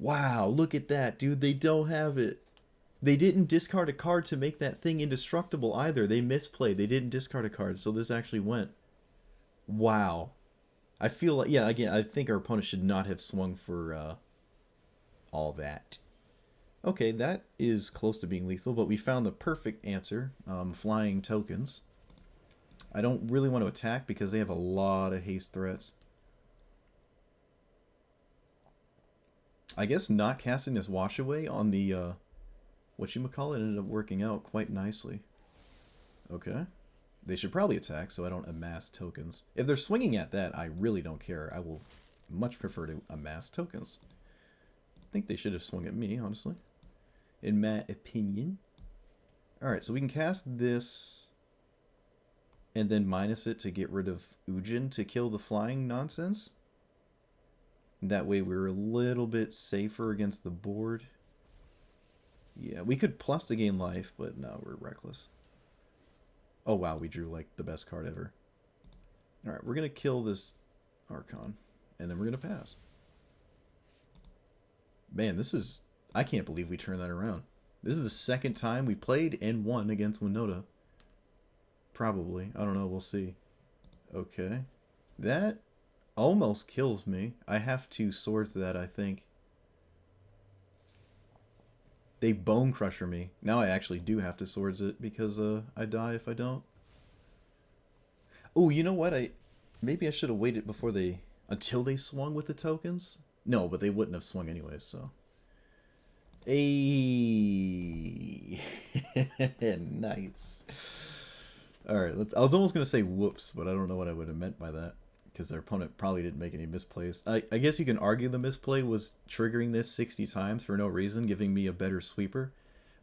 Wow, look at that, dude. They don't have it. They didn't discard a card to make that thing indestructible either. They misplayed. They didn't discard a card, so this actually went. Wow. I feel like, yeah, again, I think our opponent should not have swung for all that. Okay, that is close to being lethal, but we found the perfect answer. Flying tokens. I don't really want to attack because they have a lot of haste threats. I guess not casting this wash away on the, whatchamacallit ended up working out quite nicely. Okay. They should probably attack so I don't amass tokens. If they're swinging at that, I really don't care. I will much prefer to amass tokens. I think they should have swung at me, honestly. In my opinion. Alright, so we can cast this. and then minus it to get rid of Ujin to kill the flying nonsense. That way we're a little bit safer against the board. Yeah, we could plus to gain life, but no, we're reckless. Oh wow, we drew like the best card ever. Alright, we're going to kill this Archon, and then we're going to pass. Man, this is... I can't believe we turned that around. This is the second time we played and won against Winota. Probably. I don't know, we'll see. Okay. That almost kills me. I have to swords that, I think. They bone crusher me. Now I actually do have to swords it because I die if I don't. Oh, you know what? Maybe I should have waited before they... until they swung with the tokens? No, but they wouldn't have swung anyways, so... Ayy. Nice. Alright, I was almost going to say whoops, but I don't know what I would have meant by that. Because their opponent probably didn't make any misplays. I guess you can argue the misplay was triggering this 60 times for no reason, giving me a better sweeper.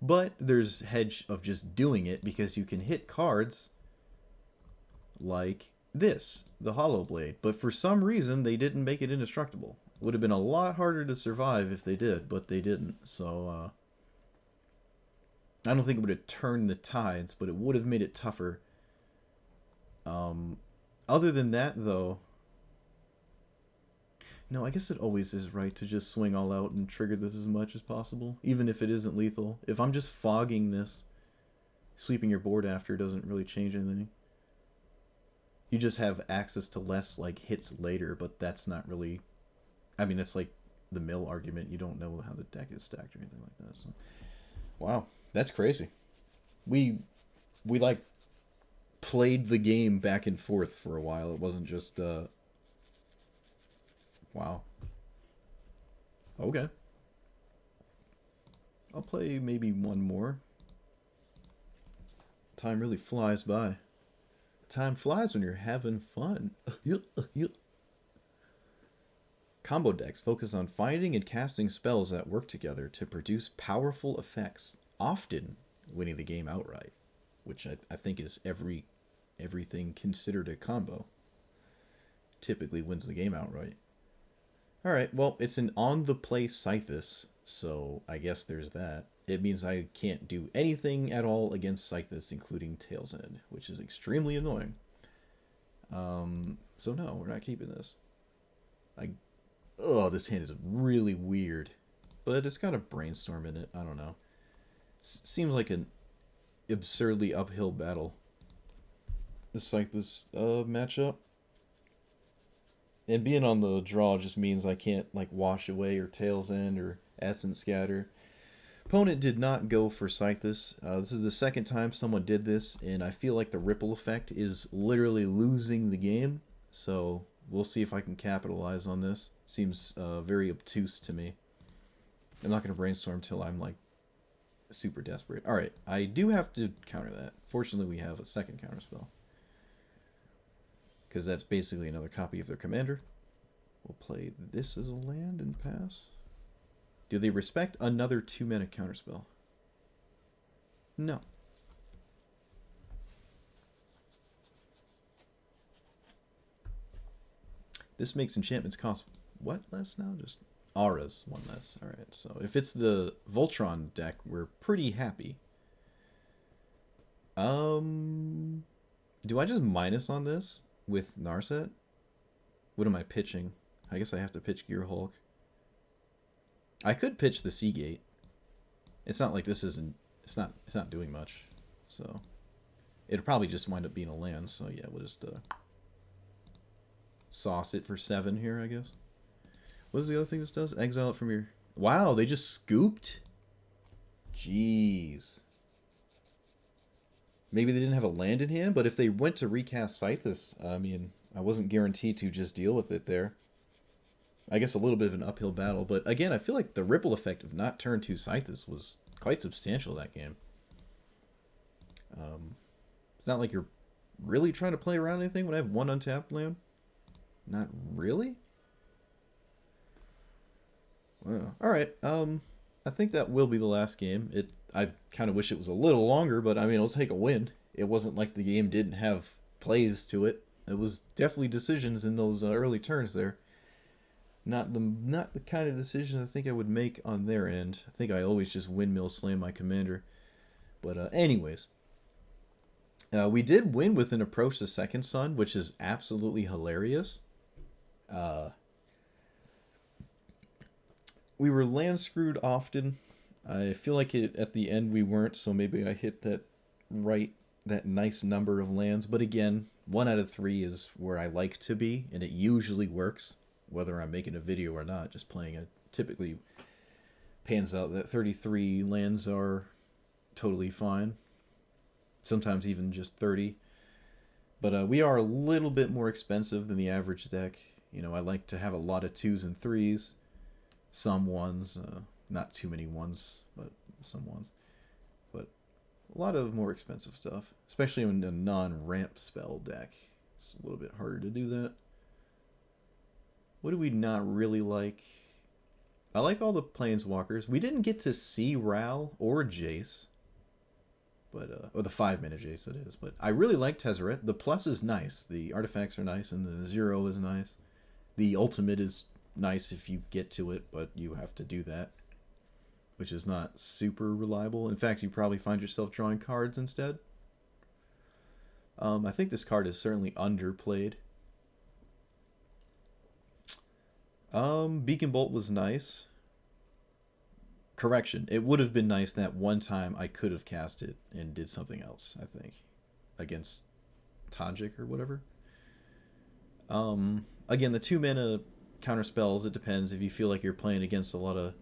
But there's hedge of just doing it because you can hit cards like this, the Hollow Blade. But for some reason, they didn't make it indestructible. Would have been a lot harder to survive if they did, but they didn't. So, I don't think it would have turned the tides, but it would have made it tougher. Other than that, though... No, I guess it always is right to just swing all out and trigger this as much as possible, even if it isn't lethal. If I'm just fogging this, sweeping your board after doesn't really change anything. You just have access to less, like, hits later, but that's not really... I mean, that's like the mill argument. You don't know how the deck is stacked or anything like that. So. Wow, that's crazy. We like, played the game back and forth for a while. It wasn't just... Wow. Okay. I'll play maybe one more. Time really flies by. Time flies when you're having fun. Combo decks focus on finding and casting spells that work together to produce powerful effects, often winning the game outright, which I think is everything considered a combo. Typically wins the game outright. Alright, well, it's an on-the-play Scythus, so I guess there's that. It means I can't do anything at all against Scythus, including Tail's End, which is extremely annoying. So no, we're not keeping this. Oh, this hand is really weird. But it's got a Brainstorm in it. I don't know. Seems like an absurdly uphill battle. This Scythus matchup. And being on the draw just means I can't, like, Wash Away or Tail's End or Essence Scatter. Opponent did not go for Scythus. This is the second time someone did this, and I feel like the ripple effect is literally losing the game. So we'll see if I can capitalize on this. Seems very obtuse to me. I'm not going to Brainstorm till I'm, like, super desperate. Alright, I do have to counter that. Fortunately, we have a second counterspell. Because that's basically another copy of their commander. We'll play this as a land and pass. Do they respect another 2-mana counterspell? No. This makes enchantments cost what less now? Just auras, one less. Alright, so if it's the Voltron deck, we're pretty happy. Do I just minus on this with Narset? What am I pitching? I guess I have to pitch Gear Hulk. I could pitch the Seagate. It's not like this isn't... It's not doing much. So it'll probably just wind up being a land. So yeah, we'll just sauce it for 7 here, I guess. What is the other thing this does? Exile it from your... Wow, they just scooped? Jeez. Maybe they didn't have a land in hand, but if they went to recast Scythus, I mean, I wasn't guaranteed to just deal with it there. I guess a little bit of an uphill battle, but again, I feel like the ripple effect of not turn 2 Scythus was quite substantial that game. It's not like you're really trying to play around anything when I have 1 untapped land. Not really? Well, alright, I think that will be the last game. I kind of wish it was a little longer, but I mean, it'll take a win. It wasn't like the game didn't have plays to it. It was definitely decisions in those early turns there. Not the kind of decision I think I would make on their end. I think I always just windmill slam my commander. But anyways, we did win with an approach to Second Sun, which is absolutely hilarious. We were land screwed often. I feel like at the end we weren't, so maybe I hit that nice number of lands. But again, 1 out of 3 is where I like to be, and it usually works, whether I'm making a video or not. Just playing it typically pans out that 33 lands are totally fine. Sometimes even just 30. But we are a little bit more expensive than the average deck. You know, I like to have a lot of 2s and 3s. Some 1s, not too many 1s, but some 1s. But a lot of more expensive stuff, especially in a non-ramp spell deck. It's a little bit harder to do that. What do we not really like? I like all the Planeswalkers. We didn't get to see Ral or Jace. But, or the 5-mana Jace, it is. But I really like Tezzeret. The plus is nice. The artifacts are nice, and the 0 is nice. The ultimate is nice if you get to it, but you have to do that, which is not super reliable. In fact, you probably find yourself drawing cards instead. I think this card is certainly underplayed. Beacon Bolt was nice. Correction, it would have been nice that one time I could have cast it and did something else, I think, against Tajik or whatever. Again, the 2-mana counter spells, it depends. If you feel like you're playing against a lot of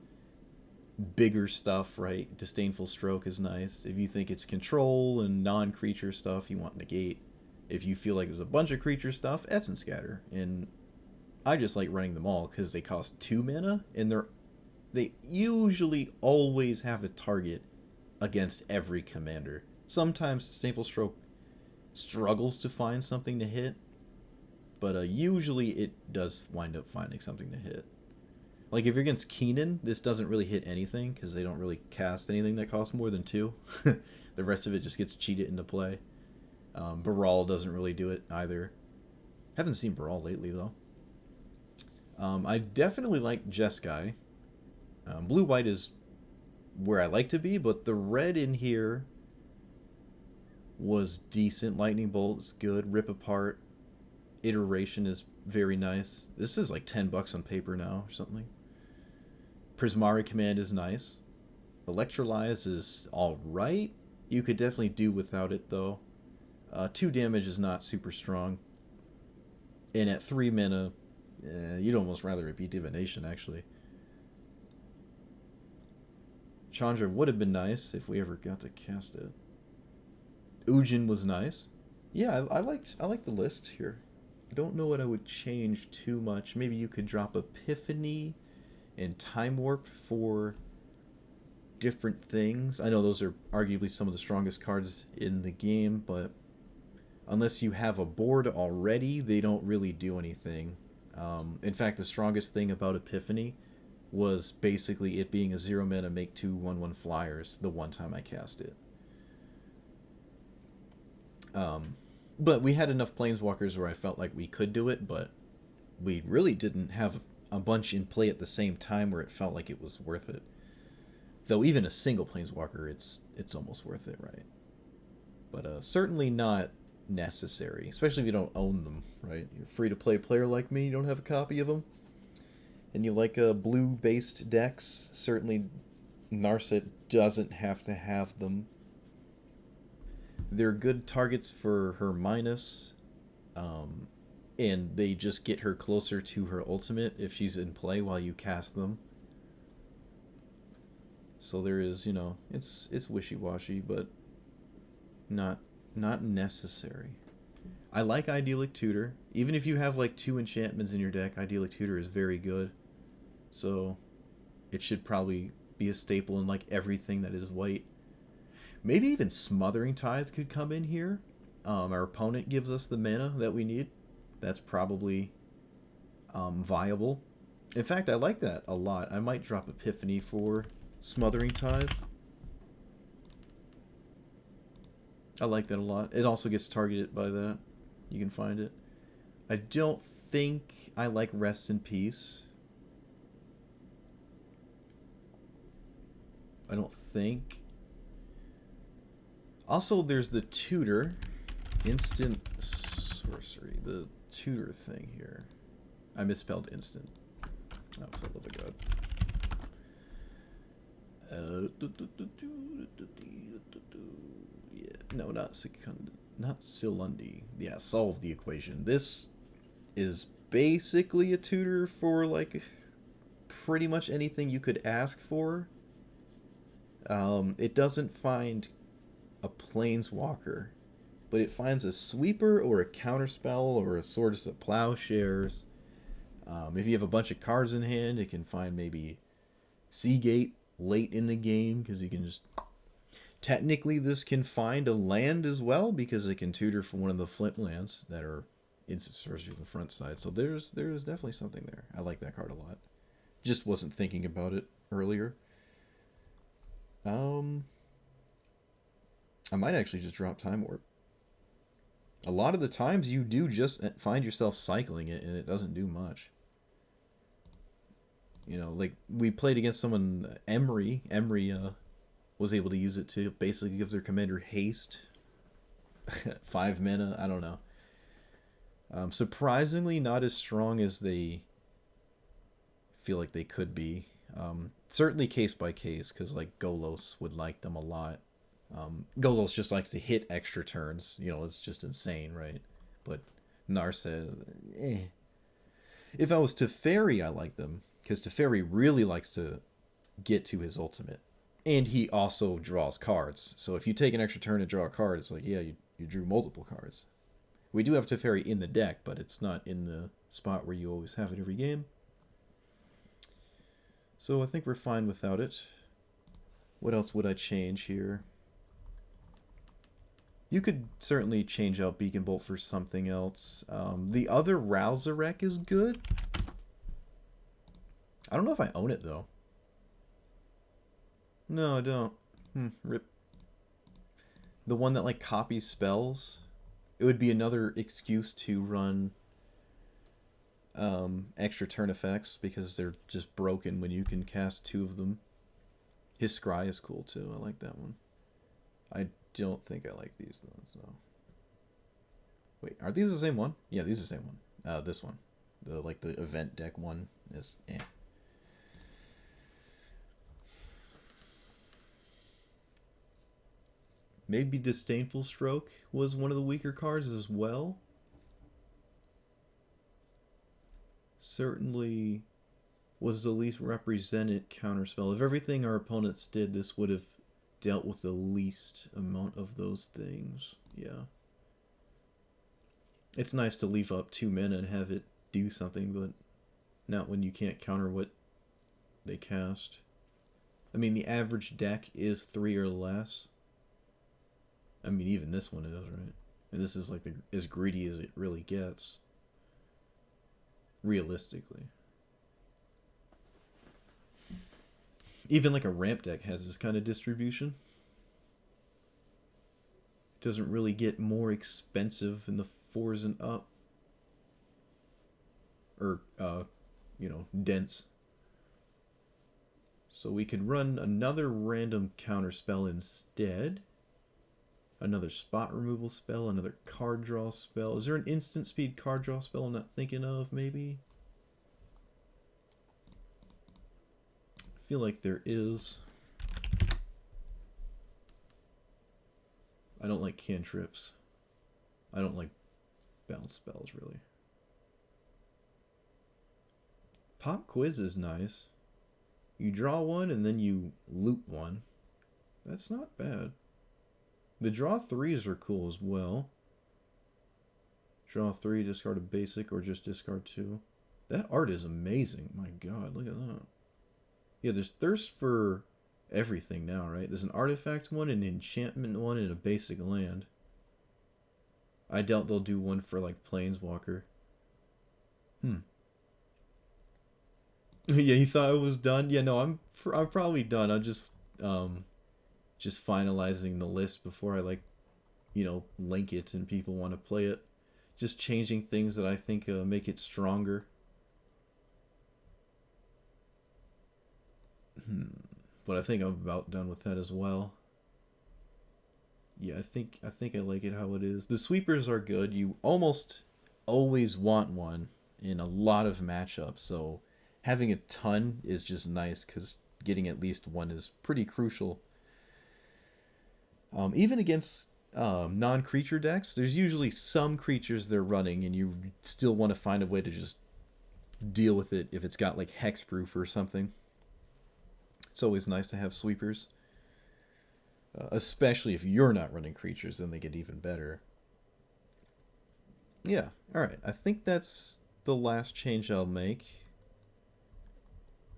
bigger stuff, right? Disdainful Stroke is nice. If you think it's control and non-creature stuff, you want Negate. If you feel like there's a bunch of creature stuff, Essence Scatter. And I just like running them all because they cost 2 mana, and they usually always have a target against every commander. Sometimes Disdainful Stroke struggles to find something to hit, but usually it does wind up finding something to hit. Like if you're against Keenan, this doesn't really hit anything because they don't really cast anything that costs more than 2. The rest of it just gets cheated into play. Brawl doesn't really do it either. Haven't seen Brawl lately though. I definitely like Jeskai. Blue-white is where I like to be, but the red in here was decent. Lightning Bolt is good. Rip Apart. Iteration is very nice. This is like $10 on paper now or something. Prismari Command is nice. Electrolyze is alright. You could definitely do without it though. 2 damage is not super strong. And at 3 mana, you'd almost rather it be Divination actually. Chandra would have been nice if we ever got to cast it. Ujin was nice. Yeah, I liked the list here. I don't know what I would change too much. Maybe you could drop Epiphany and Time Warp for different things. I know those are arguably some of the strongest cards in the game, but unless you have a board already, they don't really do anything. In fact, the strongest thing about Epiphany was basically it being a 0 mana make 2 1/1 flyers the one time I cast it. But we had enough Planeswalkers where I felt like we could do it, but we really didn't have a bunch in play at the same time where it felt like it was worth it. Though even a single Planeswalker, it's almost worth it, right? But certainly not necessary, especially if you don't own them, right? You're a free-to-play player like me, you don't have a copy of them, and you like blue-based decks, certainly Narset doesn't have to have them. They're good targets for her minus, and they just get her closer to her ultimate if she's in play while you cast them. So there is, you know, it's wishy-washy, but not necessary. I like Idyllic Tutor. Even if you have like 2 enchantments in your deck, Idyllic Tutor is very good. So it should probably be a staple in like everything that is white. Maybe even Smothering Tithe could come in here. Our opponent gives us the mana that we need. That's probably viable. In fact, I like that a lot. I might drop Epiphany for Smothering Tithe. I like that a lot. It also gets targeted by that. you can find it. I don't think I like Rest in Peace. I don't think. Also, there's the tutor. Instant sorcery. The tutor thing here. I misspelled instant. Oh, for the love of God. Yeah, no, not Secund, not Silundi. Yeah, solve the equation. This is basically a tutor for like pretty much anything you could ask for. It doesn't find a planeswalker, but it finds a sweeper or a counterspell or a Sword of Plowshares. If you have a bunch of cards in hand, it can find maybe Seagate late in the game because you can just. Technically, this can find a land as well because it can tutor for one of the Flint lands that are instant sorcery on the front side. So there's definitely something there. I like that card a lot. Just wasn't thinking about it earlier. I might actually just drop Time Warp. A lot of the times you do just find yourself cycling it and it doesn't do much. You know, like we played against someone, Emery. Emery was able to use it to basically give their commander haste. 5 mana, I don't know. Surprisingly not as strong as they feel like they could be. Certainly case by case, because like Golos would like them a lot. Golos just likes to hit extra turns. You know, it's just insane, right? But Narset, eh. If I was Teferi, I like them, because Teferi really likes to get to his ultimate. And he also draws cards. So if you take an extra turn to draw a card, it's like, yeah, you drew multiple cards. We do have Teferi in the deck, but it's not in the spot where you always have it every game. So I think we're fine without it. What else would I change here? You could certainly change out Beacon Bolt for something else. The other Rousarek is good. I don't know if I own it, though. No, I don't. Rip. The one that, like, copies spells. It would be another excuse to run extra turn effects because they're just broken when you can cast 2 of them. His Scry is cool, too. I like that one. I don't think I like these, though, so... Wait, are these the same one? Yeah, these are the same one. This one. The event deck one is... eh. Maybe Disdainful Stroke was one of the weaker cards as well. Certainly was the least represented counterspell. If everything our opponents did, this would have dealt with the least amount of those things. Yeah. It's nice to leave up 2 mana and have it do something, but not when you can't counter what they cast. I mean, the average deck is 3 or less. I mean, even this one is, right? And this is like as greedy as it really gets. Realistically. Even like a ramp deck has this kind of distribution. It doesn't really get more expensive in the 4s and up. Or, dense. So we could run another random counterspell instead. Another spot removal spell, another card draw spell. Is there an instant speed card draw spell I'm not thinking of, maybe? I feel like there is. I don't like cantrips. I don't like bounce spells, really. Pop Quiz is nice. You draw one and then you loot one. That's not bad. The draw 3s are cool as well. Draw 3, discard a basic, or just discard 2. That art is amazing. My god, look at that. Yeah, there's thirst for everything now, right? There's an artifact one, an enchantment one, and a basic land. I doubt they'll do one for, like, Planeswalker. Yeah, you thought it was done? Yeah, no, I'm probably done. I'm just finalizing the list before I link it and people want to play it. Just changing things that I think make it stronger. But I think I'm about done with that as well. Yeah, I think I like it how it is. The sweepers are good. You almost always want one in a lot of matchups, so having a ton is just nice because getting at least one is pretty crucial. Even against non-creature decks, there's usually some creatures they're running, and you still want to find a way to just deal with it if it's got like hexproof or something. It's always nice to have sweepers, especially if you're not running creatures, then they get even better. Yeah, alright. I think that's the last change I'll make.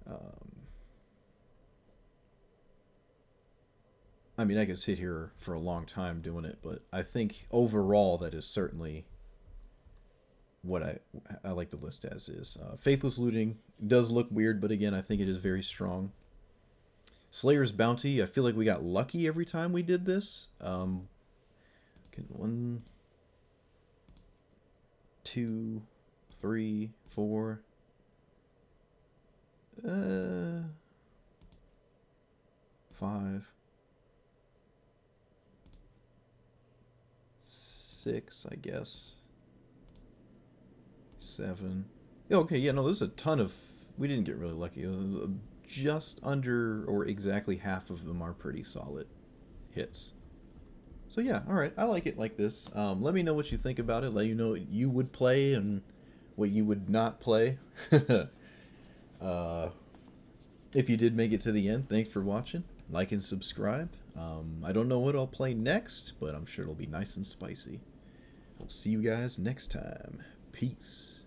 Um, I mean, I could sit here for a long time doing it, but I think overall that is certainly what I like the list as is. Faithless Looting does look weird, but again, I think it is very strong. Slayer's Bounty, I feel like we got lucky every time we did this. One, two, three, four. Five. Six, I guess. Seven. Okay, yeah, no, there's a ton of... We didn't get really lucky. Just under or exactly half of them are pretty solid hits. So yeah, alright, I like it like this. Let me know what you think about it. Let you know what you would play and what you would not play. If you did make it to the end, thanks for watching. Like and subscribe. I don't know what I'll play next, but I'm sure it'll be nice and spicy. I'll see you guys next time. Peace.